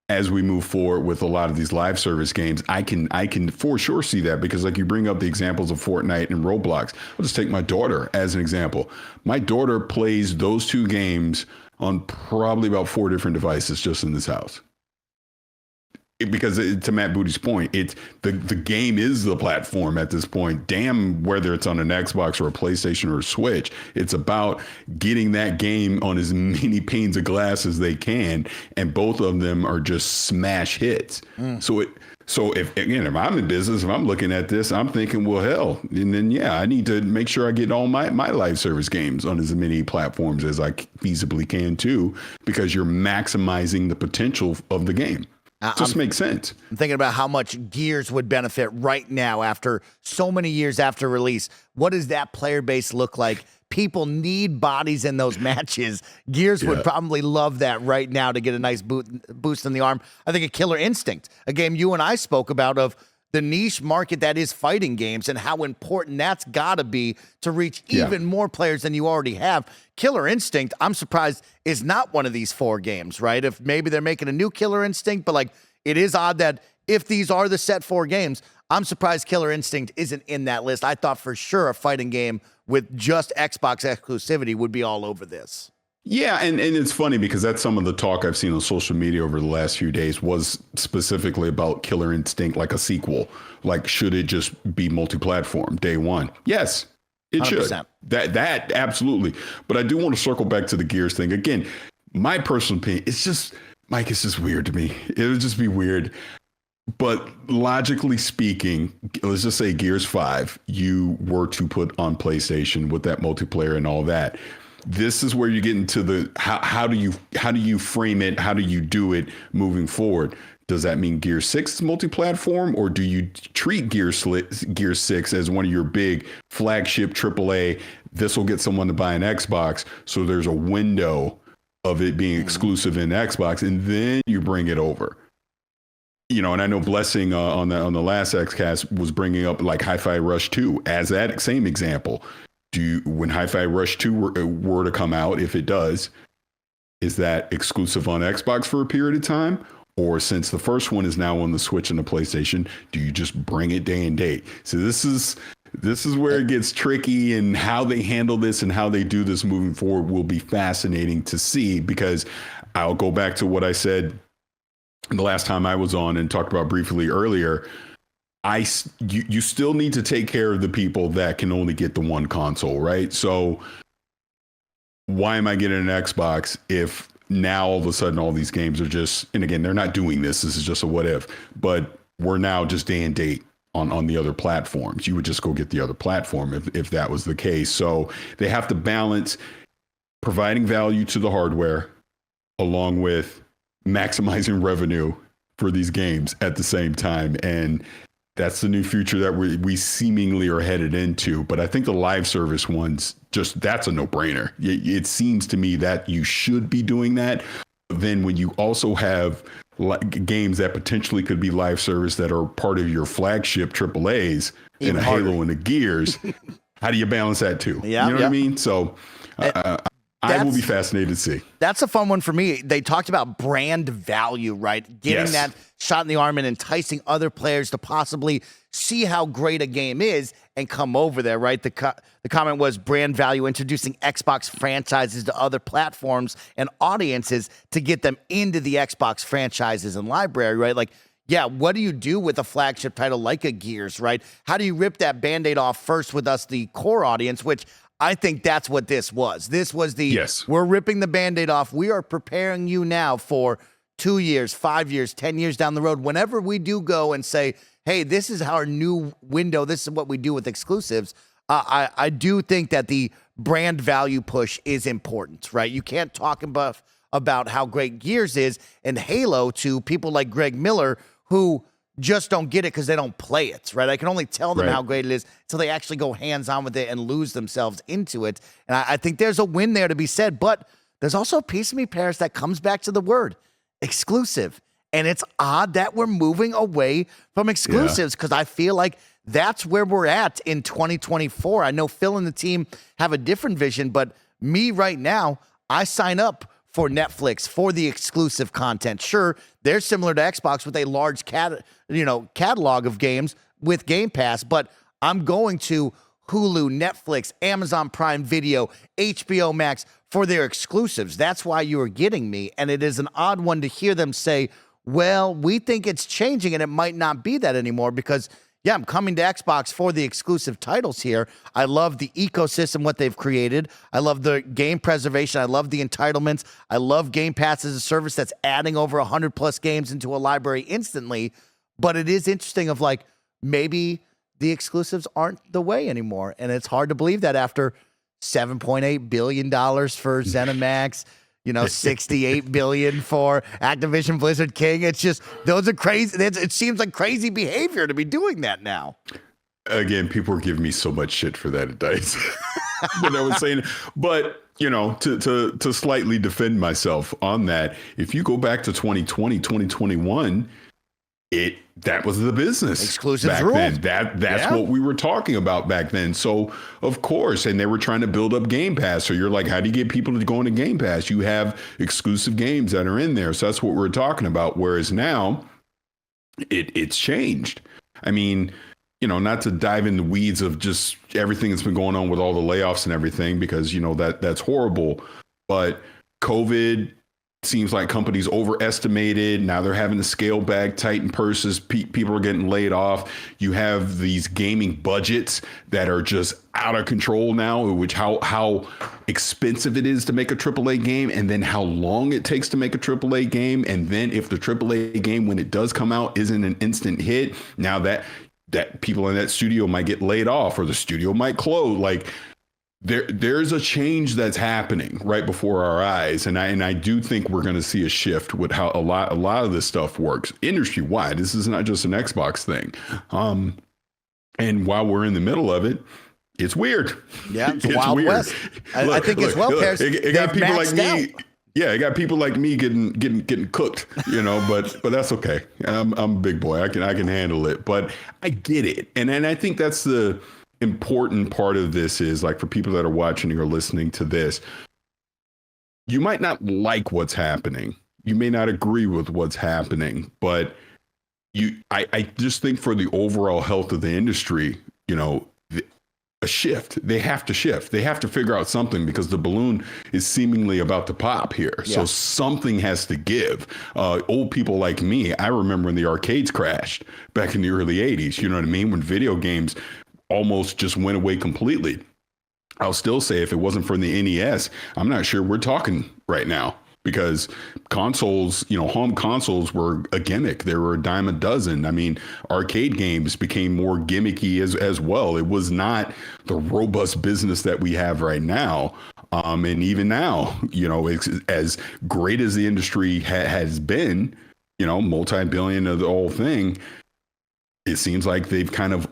as we move forward with a lot of these live service games, I can for sure see that, because like you bring up the examples of Fortnite and Roblox. I'll just take my daughter as an example. My daughter plays those 2 games on probably about 4 different devices just in this house. Because to Matt Booty's point, it's the game is the platform at this point. Damn, whether it's on an Xbox or a PlayStation or a Switch, it's about getting that game on as many panes of glass as they can, and both of them are just smash hits. So if I'm in business, if I'm looking at this, I'm thinking, well, hell, and then I need to make sure I get all my live service games on as many platforms as I feasibly can too, because you're maximizing the potential of the game. Just makes sense. I'm thinking about how much Gears would benefit right now after so many years after release. What does that player base look like? People need bodies in those matches. Gears would probably love that right now to get a nice boost in the arm. I think a Killer Instinct, a game you and I spoke about, of the niche market that is fighting games and how important that's got to be to reach even more players than you already have. Killer Instinct, I'm surprised, is not one of these 4 games, right? If maybe they're making a new Killer Instinct, but like it is odd that if these are the set 4 games, I'm surprised Killer Instinct isn't in that list. I thought for sure a fighting game with just Xbox exclusivity would be all over this. Yeah, and it's funny because that's some of the talk I've seen on social media over the last few days was specifically about Killer Instinct, like a sequel. Like, should it just be multi-platform day one? Yes, it 100%. Should. That absolutely. But I do want to circle back to the Gears thing. Again, my personal opinion, it's just, Mike, it's just weird to me. It would just be weird. But logically speaking, let's just say Gears 5, you were to put on PlayStation with that multiplayer and all that. This is where you get into the how do you frame it? How do you do it moving forward? Does that mean Gear 6 is multi-platform, or do you treat Gear 6 as one of your big flagship AAA? This will get someone to buy an Xbox, so there's a window of it being exclusive in Xbox, and then you bring it over. You know, and I know Blessing on the last Xcast was bringing up like Hi-Fi Rush 2 as that same example. When Hi-Fi Rush 2 were to come out, if it does, is that exclusive on Xbox for a period of time? Or since the first one is now on the Switch and the PlayStation, do you just bring it day and date? So this is where it gets tricky, and how they handle this and how they do this moving forward will be fascinating to see, because I'll go back to what I said the last time I was on and talked about briefly earlier. You still need to take care of the people that can only get the one console, right? So why am I getting an Xbox if now all of a sudden all these games are just, and again, they're not doing this. This is just a what if, but we're now just day and date on the other platforms. You would just go get the other platform if that was the case. So they have to balance providing value to the hardware along with maximizing revenue for these games at the same time. And that's the new future that we seemingly are headed into. But I think the live service ones, that's a no-brainer. It seems to me that you should be doing that. But then when you also have games that potentially could be live service that are part of your flagship AAAs in a Halo and a Gears, how do you balance that too? You know what I mean? So I will be fascinated to see. That's a fun one for me. They talked about brand value, right? Getting that shot in the arm and enticing other players to possibly see how great a game is and come over there, right? The comment was brand value, introducing Xbox franchises to other platforms and audiences to get them into the Xbox franchises and library, right? Like, yeah, what do you do with a flagship title like a Gears, right? How do you rip that Band-Aid off first with us, the core audience, which I think that's what this was. This was we're ripping the Band-Aid off. We are preparing you now for 2 years, 5 years, 10 years down the road. Whenever we do go and say, hey, this is our new window, this is what we do with exclusives, I do think that the brand value push is important, right? You can't talk about how great Gears is and Halo to people like Greg Miller who just don't get it because they don't play it, right? I can only tell them how great it is until they actually go hands-on with it and lose themselves into it. And I think there's a win there to be said, but there's also a piece of me, Parris, that comes back to the word exclusive. And it's odd that we're moving away from exclusives because I feel like that's where we're at in 2024. I know Phil and the team have a different vision, but me right now, I sign up for Netflix, for the exclusive content. Sure, they're similar to Xbox with a large catalog of games with Game Pass, but I'm going to Hulu, Netflix, Amazon Prime Video, HBO Max for their exclusives. That's why you are getting me. And it is an odd one to hear them say, well, we think it's changing and it might not be that anymore because I'm coming to Xbox for the exclusive titles here. I love the ecosystem, what they've created. I love the game preservation. I love the entitlements. I love Game Pass as a service that's adding over 100+ games into a library instantly. But it is interesting of like, maybe the exclusives aren't the way anymore. And it's hard to believe that after $7.8 billion for ZeniMax, $68 billion for Activision Blizzard King. It's just, those are crazy. It seems like crazy behavior to be doing that now. Again, people are giving me so much shit for that advice. But I was saying, but to slightly defend myself on that, if you go back to 2020, 2021, that was the business Exclusives back ruled. then. That's what we were talking about back then. So of course, and they were trying to build up Game Pass. So you're like, how do you get people to go into Game Pass? You have exclusive games that are in there. So that's what we're talking about. Whereas now it's changed. I mean, not to dive in the weeds of just everything that's been going on with all the layoffs and everything, because that's horrible. But COVID seems like companies overestimated. Now they're having to scale back, tighten purses. People are getting laid off. You have these gaming budgets that are just out of control now, which how expensive it is to make a AAA game, and then how long it takes to make a AAA game. And then if the AAA game, when it does come out, isn't an instant hit, now that people in that studio might get laid off, or the studio might close. Like, there's a change that's happening right before our eyes, and I do think we're going to see a shift with how a lot of this stuff works industry wide. This is not just an Xbox thing, and while we're in the middle of it, it's weird. Yeah, it's Wild weird. West. I think as well, Parris. It got people like me. Yeah, it got people like me getting cooked, but that's okay. I'm a big boy. I can handle it. But I get it, and I think that's the important part of this is, like, for people that are watching or listening to this, you might not like what's happening. You may not agree with what's happening, but I just think for the overall health of the industry, a shift. They have to shift. They have to figure out something, because the balloon is seemingly about to pop here. Yeah. So something has to give. Old people like me, I remember when the arcades crashed back in the early 80s. You know what I mean? When video games almost just went away completely. I'll still say, if it wasn't for the NES, I'm not sure we're talking right now, because consoles, home consoles were a gimmick. There were a dime a dozen. I mean, arcade games became more gimmicky as well. It was not the robust business that we have right now. And even now, it's, as great as the industry has been, multi-billion of the whole thing, it seems like they've kind of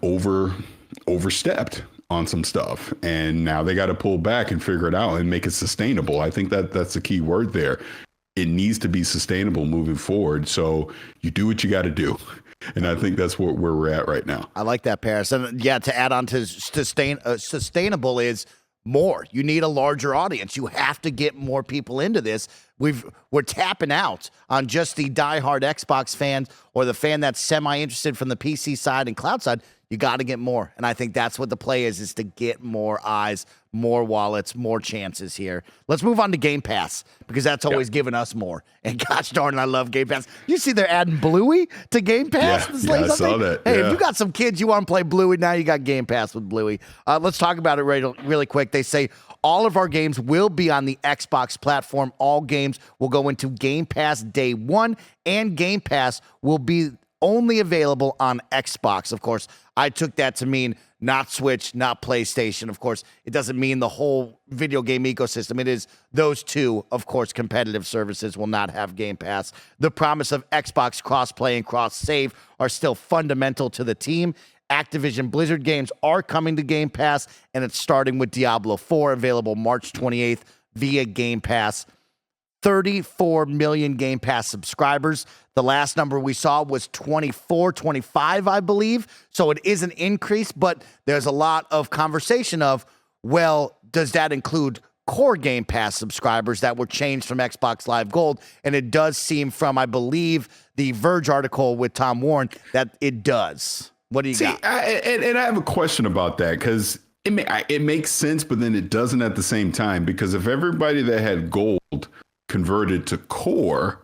overstepped on some stuff, and now they got to pull back and figure it out and make it sustainable. I think that's the key word there. It needs to be sustainable moving forward. So you do what you got to do. And I think that's where we're at right now. I like that, Parris. And yeah, to add on to sustainable is more. You need a larger audience. You have to get more people into this. We're tapping out on just the diehard Xbox fans, or the fan that's semi-interested from the PC side and cloud side. You got to get more. And I think that's what the play is to get more eyes, more wallets, more chances here. Let's move on to Game Pass, because that's always given us more. And gosh darn, I love Game Pass. You see they're adding Bluey to Game Pass? Yeah, I saw that. Hey, if you got some kids you want to play Bluey, now you got Game Pass with Bluey. Let's talk about it really quick. They say all of our games will be on the Xbox platform. All games will go into Game Pass day one, and Game Pass will be only available on Xbox. Of course, I took that to mean not Switch, not PlayStation. Of course, it doesn't mean the whole video game ecosystem. It is those two, of course, competitive services will not have Game Pass. The promise of Xbox cross-play and cross-save are still fundamental to the team. Activision Blizzard games are coming to Game Pass, and it's starting with Diablo 4, available March 28th via Game Pass. 34 million Game Pass subscribers. The last number we saw was 25, I believe. So it is an increase, but there's a lot of conversation of, well, does that include core Game Pass subscribers that were changed from Xbox Live Gold? And it does seem from, I believe, the Verge article with Tom Warren that it does. What do you got? And I have a question about that, because it makes sense, but then it doesn't at the same time, because if everybody that had gold converted to core,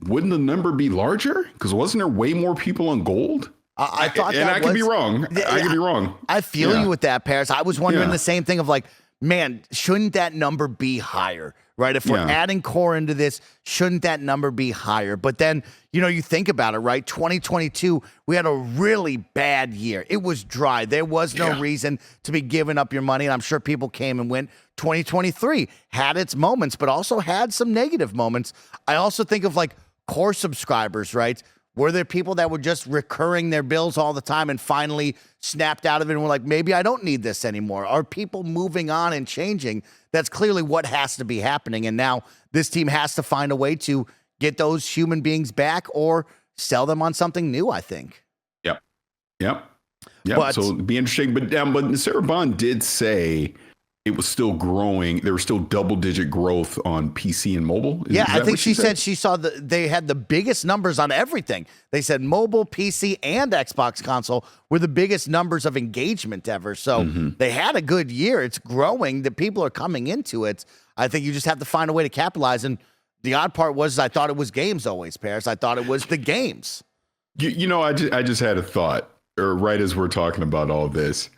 wouldn't the number be larger? Because wasn't there way more people on gold? I thought and that I could be wrong. I could be wrong. I feel you with that, Parris. I was wondering the same thing of, like, man, shouldn't that number be higher, right? If we're adding core into this, shouldn't that number be higher? But then, you think about it, right? 2022, we had a really bad year. It was dry. There was no reason to be giving up your money, and I'm sure people came and went. 2023 had its moments, but also had some negative moments. I also think of, like, core subscribers, right? Were there people that were just recurring their bills all the time and finally snapped out of it and were like, maybe I don't need this anymore? Are people moving on and changing? That's clearly what has to be happening. And now this team has to find a way to get those human beings back, or sell them on something new, I think. Yep. But, So it'd be interesting. But Sarah Bond did say it was still growing. There was still double-digit growth on PC and mobile. I think she said she saw they had the biggest numbers on everything. They said mobile, PC, and Xbox console were the biggest numbers of engagement ever. So they had a good year. It's growing. The people are coming into it. I think you just have to find a way to capitalize. And the odd part was I thought it was games always, Parris. I thought it was the games. I just had a thought, or right as we're talking about all this.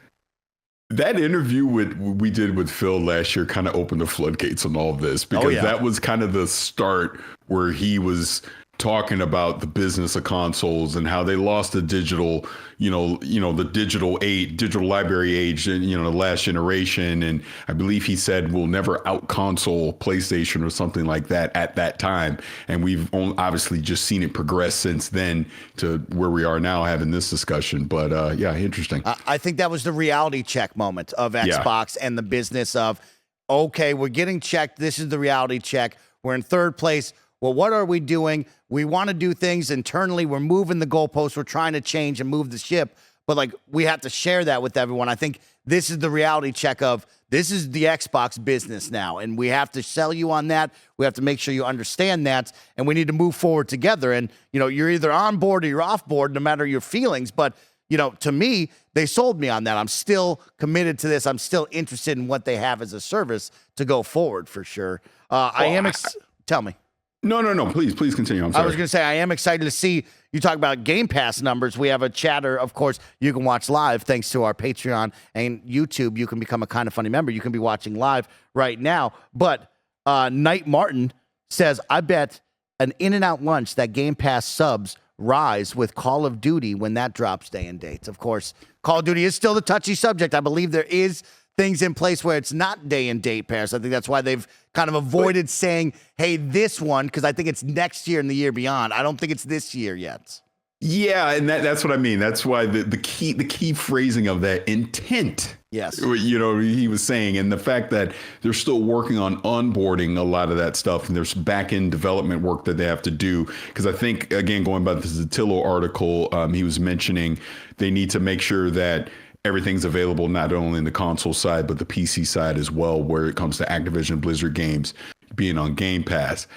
That interview we did with Phil last year kind of opened the floodgates on all of this, because that was kind of the start where he was talking about the business of consoles and how they lost the digital, the digital library age, the last generation. And I believe he said we'll never out console PlayStation or something like that at that time. And we've obviously just seen it progress since then to where we are now having this discussion. But interesting. I think that was the reality check moment of Xbox and the business of, okay, we're getting checked. This is the reality check. We're in third place. Well, what are we doing? We want to do things internally. We're moving the goalposts. We're trying to change and move the ship. But we have to share that with everyone. I think this is the reality check of this is the Xbox business now. And we have to sell you on that. We have to make sure you understand that. And we need to move forward together. And, you're either on board or you're off board, no matter your feelings. But, to me, they sold me on that. I'm still committed to this. I'm still interested in what they have as a service to go forward for sure. Tell me. No. Please continue. I'm sorry. I was going to say, I am excited to see you talk about Game Pass numbers. We have a chatter, of course, you can watch live thanks to our Patreon and YouTube. You can become a Kind of Funny member. You can be watching live right now. But Knight Martin says, I bet an In-N-Out lunch that Game Pass subs rise with Call of Duty when that drops day and dates. Of course, Call of Duty is still the touchy subject. I believe there is things in place where it's not day and date, Parris. I think that's why they've kind of avoided saying, hey, this one, because I think it's next year and the year beyond. I don't think it's this year yet. Yeah, and that's what I mean. That's why the key phrasing of that intent. Yes. He was saying, and the fact that they're still working on onboarding a lot of that stuff, and there's back-end development work that they have to do. Because I think, again, going by the Zillow article, he was mentioning they need to make sure that everything's available not only in the console side, but the PC side as well, where it comes to Activision Blizzard games being on Game Pass.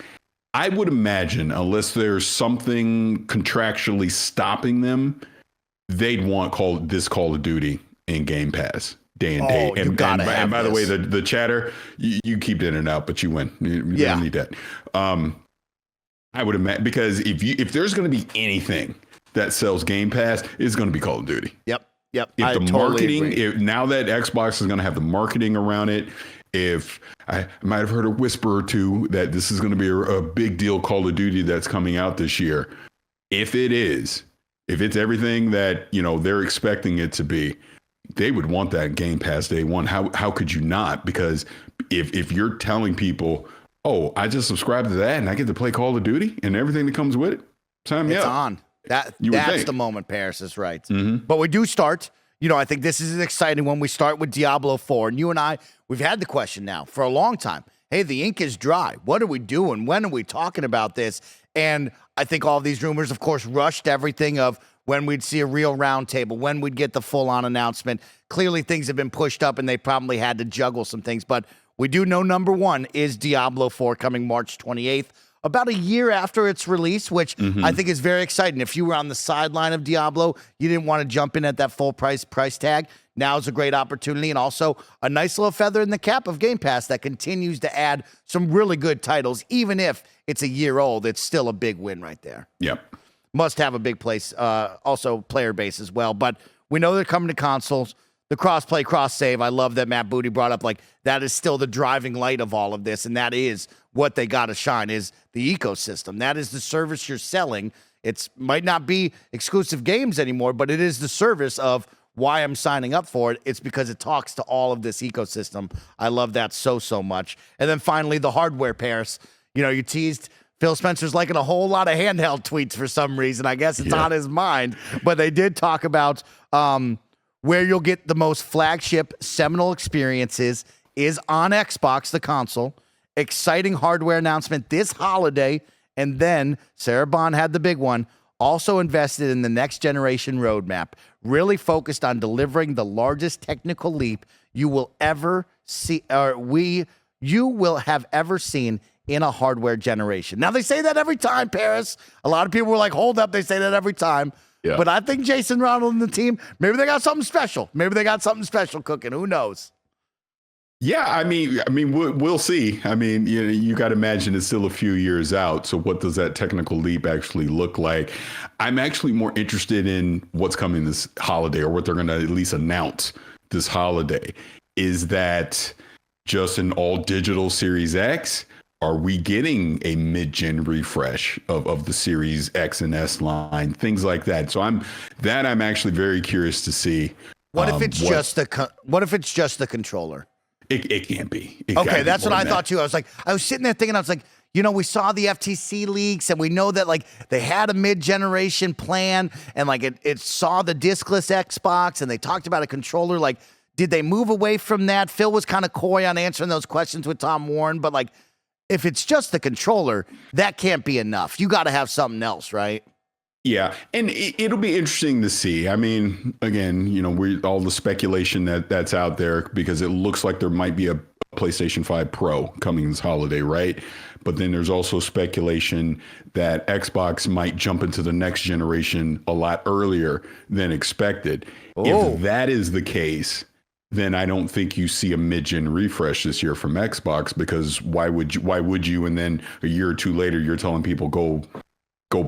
I would imagine, unless there's something contractually stopping them, they'd want Call of Duty in Game Pass day and date. And by the way, the chatter, you keep it in and out, but you win. You don't need that. I would imagine, because if there's going to be anything that sells Game Pass, it's going to be Call of Duty. Yep. If now that Xbox is going to have the marketing around it, if I might have heard a whisper or two that this is going to be a big deal Call of Duty that's coming out this year. If it's everything that, they're expecting it to be, they would want that Game Pass day one. How could you not? Because if you're telling people, oh, I just subscribed to that and I get to play Call of Duty and everything that comes with it, sign me up. It's on. That's the moment. Parris is right. Mm-hmm. But we do start. I think this is an exciting one. We start with Diablo 4. And you and I, we've had the question now for a long time. Hey, the ink is dry. What are we doing? When are we talking about this? And I think all of these rumors, of course, rushed everything of when we'd see a real roundtable, when we'd get the full-on announcement. Clearly, things have been pushed up, and they probably had to juggle some things. But we do know number one is Diablo 4 coming March 28th. About a year after its release, which I think is very exciting. If you were on the sideline of Diablo, you didn't want to jump in at that full price tag. Now is a great opportunity, and also a nice little feather in the cap of Game Pass that continues to add some really good titles. Even if it's a year old, it's still a big win right there. Yep. Must have a big place, also player base as well. But we know they're coming to consoles. The cross-play, cross-save, I love that Matt Booty brought up, that is still the driving light of all of this, and that is what they got to shine, is the ecosystem. That is the service you're selling. It might not be exclusive games anymore, but it is the service of why I'm signing up for it. It's because it talks to all of this ecosystem. I love that so much. And then finally, the hardware, Parris. You teased Phil Spencer's liking a whole lot of handheld tweets for some reason. I guess it's on his mind. But they did talk about where you'll get the most flagship seminal experiences is on Xbox, the console. Exciting hardware announcement this holiday. And then Sarah Bond had the big one. also invested in the next generation roadmap, really focused on delivering the largest technical leap you will ever see, you will have ever seen in a hardware generation. Now, they say that every time, Parris. A lot of people were like, hold up, they say that every time. Yeah. But I think Jason Ronald and the team, maybe they got something special. Maybe they got something special cooking. Who knows? Yeah, I mean, we'll see. I mean, you got to imagine it's still a few years out. So what does that technical leap actually look like? I'm actually more interested in what's coming this holiday, or what they're going to at least announce this holiday. Is that just an all digital Series X? Are we getting a mid-gen refresh of the Series X and S line, things like that? So I'm actually very curious to see. What if it's just the controller? It can't be. Okay, that's what I thought too. I was sitting there thinking, I was like, we saw the FTC leaks, and we know that like they had a mid-generation plan, and like it saw the discless Xbox, and they talked about a controller. Like, did they move away from that? Phil was kind of coy on answering those questions with Tom Warren, but like, if it's just the controller, that can't be enough. You got to have something else, right? Yeah, and it'll be interesting to see. I mean, again, all the speculation that's out there, because it looks like there might be a PlayStation 5 Pro coming this holiday, right? But then there's also speculation that Xbox might jump into the next generation a lot earlier than expected. If that is the case, then I don't think you see a mid-gen refresh this year from Xbox, because why would you? And then a year or two later, you're telling people go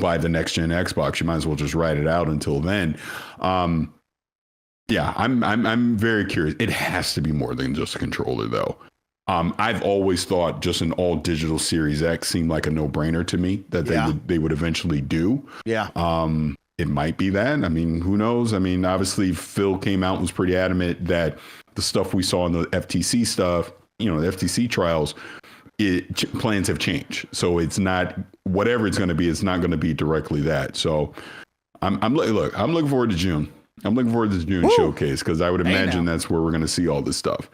buy the next gen Xbox. You might as well just ride it out until then. Yeah, I'm very curious. It has to be more than just a controller, though. I've always thought just an all digital Series X seemed like a no brainer to me that they would eventually do. Yeah. It might be that. I mean, who knows? I mean, obviously Phil came out and was pretty adamant that the stuff we saw in the FTC stuff, the FTC trials, plans have changed. So it's not whatever it's going to be. It's not going to be directly that. So I'm looking forward to June. I'm looking forward to the June showcase, because I would imagine that's where we're going to see all this stuff.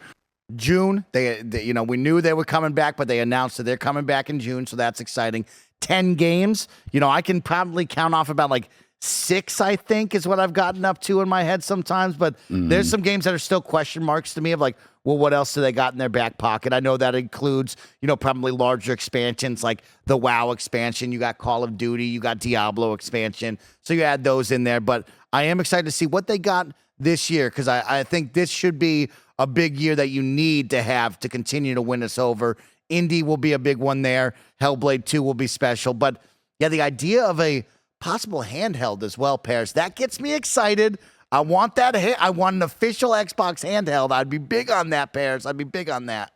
June, they we knew they were coming back, but they announced that they're coming back in June, so that's exciting. 10 games. I can probably count off about like 6, I think, is what I've gotten up to in my head sometimes. But there's some games that are still question marks to me of like, well, what else do they got in their back pocket? I know that includes, probably larger expansions like the WoW expansion. You got Call of Duty, you got Diablo expansion. So you add those in there. But I am excited to see what they got this year, because I think this should be a big year that you need to have to continue to win us over. Indy will be a big one there. Hellblade 2 will be special. But yeah, the idea of a possible handheld as well, Parris, that gets me excited. I want that. I want an official Xbox handheld. I'd be big on that, Parris. I'd be big on that.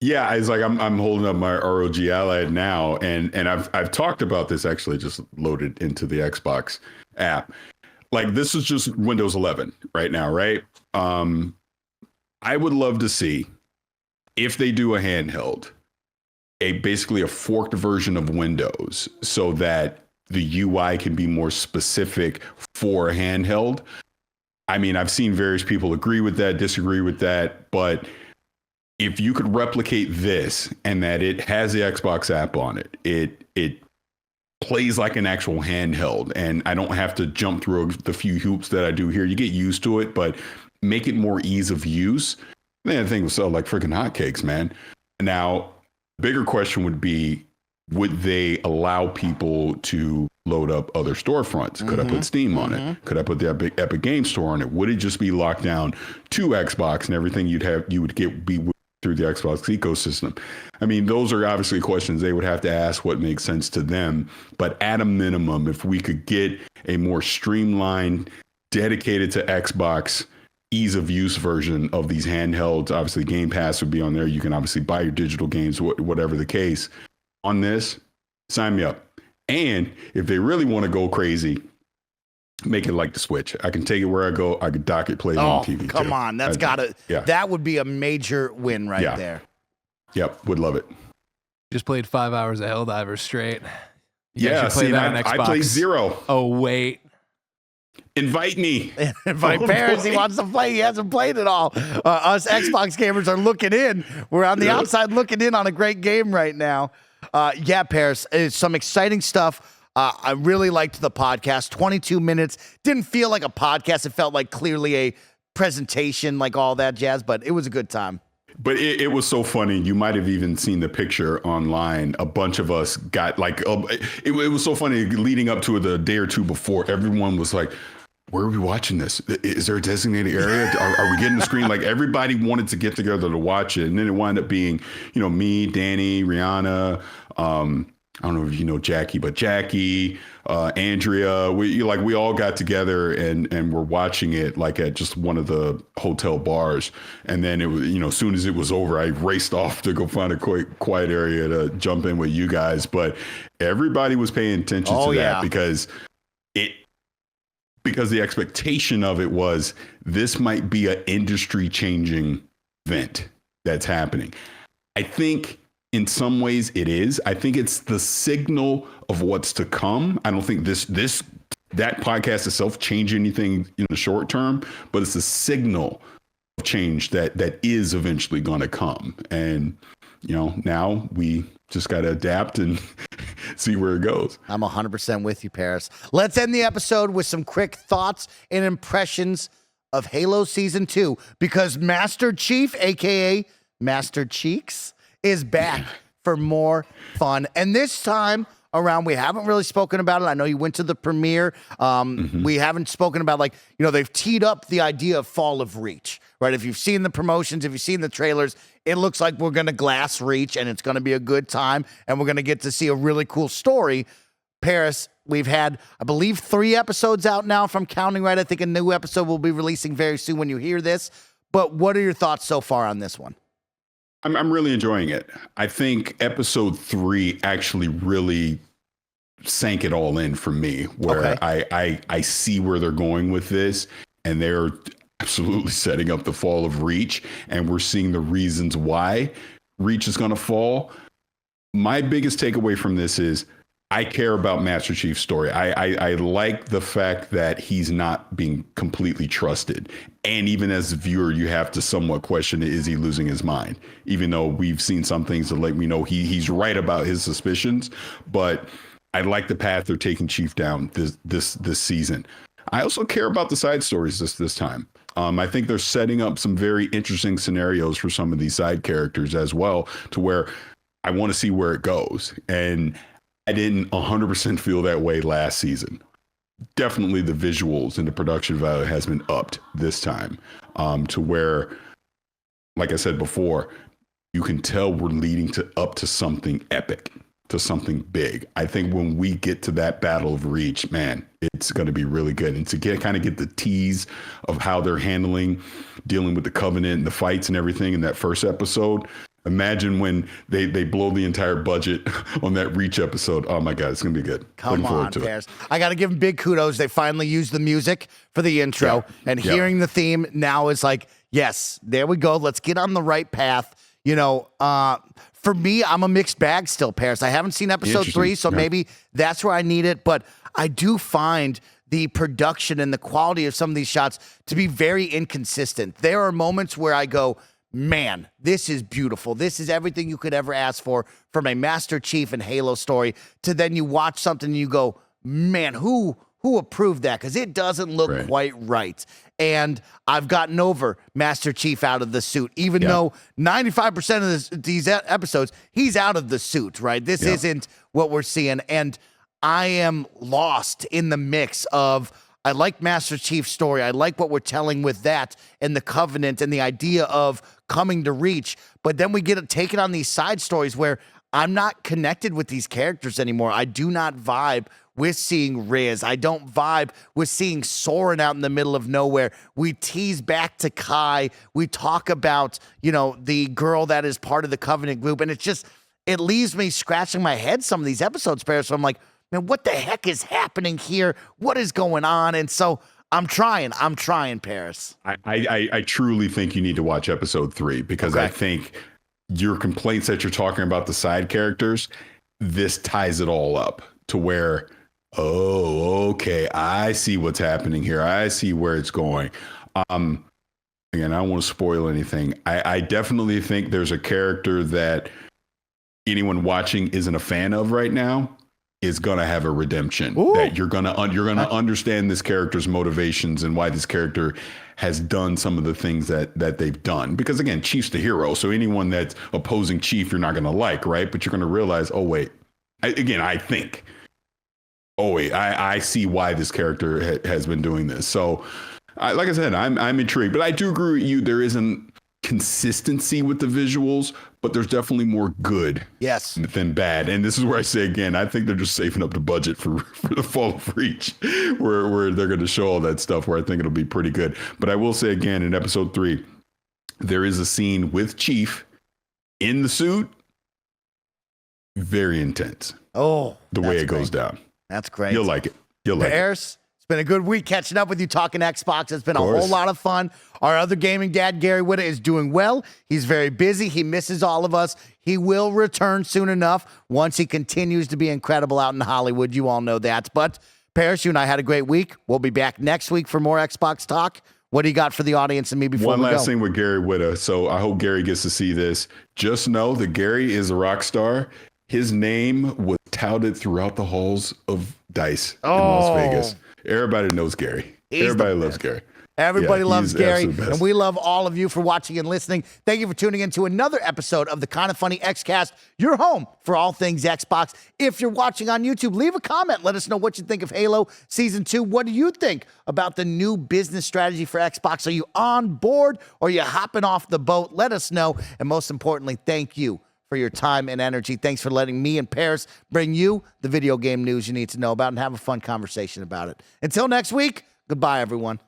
Yeah, it's like I'm holding up my ROG Ally now, and I've talked about this, actually just loaded into the Xbox app. Like, this is just Windows 11 right now, right? I would love to see, if they do a handheld, basically a forked version of Windows, so that the UI can be more specific for a handheld. I mean, I've seen various people agree with that, disagree with that, but if you could replicate this, and that it has the Xbox app on it, it plays like an actual handheld, and I don't have to jump through the few hoops that I do here. You get used to it, but make it more ease of use. Man, the thing will sell like freaking hotcakes, man. Now, bigger question would be, would they allow people to load up other storefronts? Could I put Steam on it? Could I put the Epic Game Store on it? Would it just be locked down to Xbox, and everything you would get be through the Xbox ecosystem? I mean, those are obviously questions they would have to ask what makes sense to them. But at a minimum, if we could get a more streamlined, dedicated to Xbox, ease of use version of these handhelds, obviously Game Pass would be on there. You can obviously buy your digital games, whatever the case. On this, sign me up. And if they really want to go crazy, make it like the Switch. I can take it where I go. I could dock it, play it on TV. Come on. That's that would be a major win right there. Yep. Would love it. Just played 5 hours of Helldivers straight. Yeah. See, I played 0. Oh, wait. Invite me. Invite Parris. He wants to play. He hasn't played it all. Us Xbox gamers are looking in. We're on the outside looking in on a great game right now. Yeah, Parris, it's some exciting stuff. I really liked the podcast. 22 minutes. Didn't feel like a podcast. It felt like clearly a presentation, like all that jazz, but it was a good time. But it was so funny. You might have even seen the picture online. A bunch of us got like, it was so funny leading up to it the day or two before. Everyone was like, where are we watching this? Is there a designated area? Are we getting the screen? Like everybody wanted to get together to watch it. And then it wound up being, me, Danny, Rihanna, I don't know if you know Jackie, but Jackie, Andrea, we all got together and were watching it like at just one of the hotel bars. And then it was, as soon as it was over, I raced off to go find a quiet area to jump in with you guys. But everybody was paying attention to that because the expectation of it was this might be an industry changing event that's happening. I think in some ways it is. I think it's the signal of what's to come. I don't think that podcast itself changed anything in the short term, but it's a signal of change that is eventually going to come. And, now we just got to adapt and see where it goes. I'm 100% with you, Parris. Let's end the episode with some quick thoughts and impressions of Halo Season 2, because Master Chief, a.k.a. Master Cheeks, is back for more fun. And this time around, we haven't really spoken about it. I know you went to the premiere. We haven't spoken about, they've teed up the idea of Fall of Reach, right? If you've seen the promotions, if you've seen the trailers, it looks like we're going to glass Reach, and it's going to be a good time, and we're going to get to see a really cool story. Parris, we've had, I believe, 3 episodes out now, if I'm counting right. I think a new episode will be releasing very soon when you hear this. But what are your thoughts so far on this one? I'm really enjoying it. I think episode 3 actually really sank it all in for me, where I see where they're going with this, and they're absolutely setting up the fall of Reach, and we're seeing the reasons why Reach is going to fall. My biggest takeaway from this is I care about Master Chief's story. I like the fact that he's not being completely trusted. And even as a viewer, you have to somewhat question, is he losing his mind? Even though we've seen some things that let me know he's right about his suspicions. But I like the path they're taking Chief down this season. I also care about the side stories this time. I think they're setting up some very interesting scenarios for some of these side characters as well, to where I want to see where it goes. And I didn't 100% feel that way last season. Definitely the visuals and the production value has been upped this time, to where, like I said before, you can tell we're leading up to something epic, to something big. I think when we get to that Battle of Reach, man, it's going to be really good. And to kind of get the tease of how they're dealing with the Covenant and the fights and everything in that first episode. Imagine when they blow the entire budget on that Reach episode. Oh my God, it's gonna be good. Come on, Parris. I gotta give them big kudos. They finally used the music for the intro, and hearing the theme now is like, yes, there we go. Let's get on the right path. For me, I'm a mixed bag still, Parris. I haven't seen episode 3, so maybe that's where I need it. But I do find the production and the quality of some of these shots to be very inconsistent. There are moments where I go, man, this is beautiful. This is everything you could ever ask for from a Master Chief and Halo story, to then you watch something and you go, man, who approved that? Because it doesn't look quite right. And I've gotten over Master Chief out of the suit, even though 95% of these episodes, he's out of the suit, right? This isn't what we're seeing. And I am lost in the mix of, I like Master Chief's story. I like what we're telling with that and the Covenant and the idea of coming to Reach. But then we get to take it on these side stories where I'm not connected with these characters anymore. I do not vibe with seeing Riz. I don't vibe with seeing Soren out in the middle of nowhere. We tease back to Kai. We talk about, the girl that is part of the Covenant group. And it leaves me scratching my head some of these episodes, Parris. So I'm like, man, what the heck is happening here? What is going on? And so I'm trying, Parris. I truly think you need to watch episode 3, because I think your complaints that you're talking about the side characters, this ties it all up to where, oh, okay, I see what's happening here. I see where it's going. Again, I don't want to spoil anything. I definitely think there's a character that anyone watching isn't a fan of right now. is gonna have a redemption. Ooh. That you're gonna understand this character's motivations and why this character has done some of the things that they've done. Because again, Chief's the hero, so anyone that's opposing Chief, you're not gonna like, right? But you're gonna realize, oh wait, I see why this character has been doing this. So, like I said, I'm intrigued, but I do agree with you. There isn't consistency with the visuals, but there's definitely more good than bad. And this is where I say again, I think they're just saving up the budget for the Fall of Reach, where they're going to show all that stuff, where I think it'll be pretty good. But I will say again, in episode 3, there is a scene with Chief in the suit. Very intense. Oh, the way it goes down. That's great. You'll like it. You'll like it. Parris, it's been a good week catching up with you, talking Xbox. It's been a whole lot of fun. Our other gaming dad, Gary Whitta, is doing well. He's very busy. He misses all of us. He will return soon enough once he continues to be incredible out in Hollywood. You all know that. But Parris, you and I had a great week. We'll be back next week for more Xbox talk. What do you got for the audience and me before we go? One last thing with Gary Whitta. So I hope Gary gets to see this. Just know that Gary is a rock star. His name was touted throughout the halls of DICE in Las Vegas. Everybody knows Gary. Everybody loves Gary. Everybody loves Gary, and we love all of you for watching and listening. Thank you for tuning in to another episode of the Kinda Funny Xcast, your home for all things Xbox. If you're watching on YouTube, leave a comment. Let us know what you think of Halo Season 2. What do you think about the new business strategy for Xbox? Are you on board or are you hopping off the boat? Let us know, and most importantly, thank you for your time and energy. Thanks for letting me and Parris bring you the video game news you need to know about and have a fun conversation about it. Until next week, goodbye, everyone.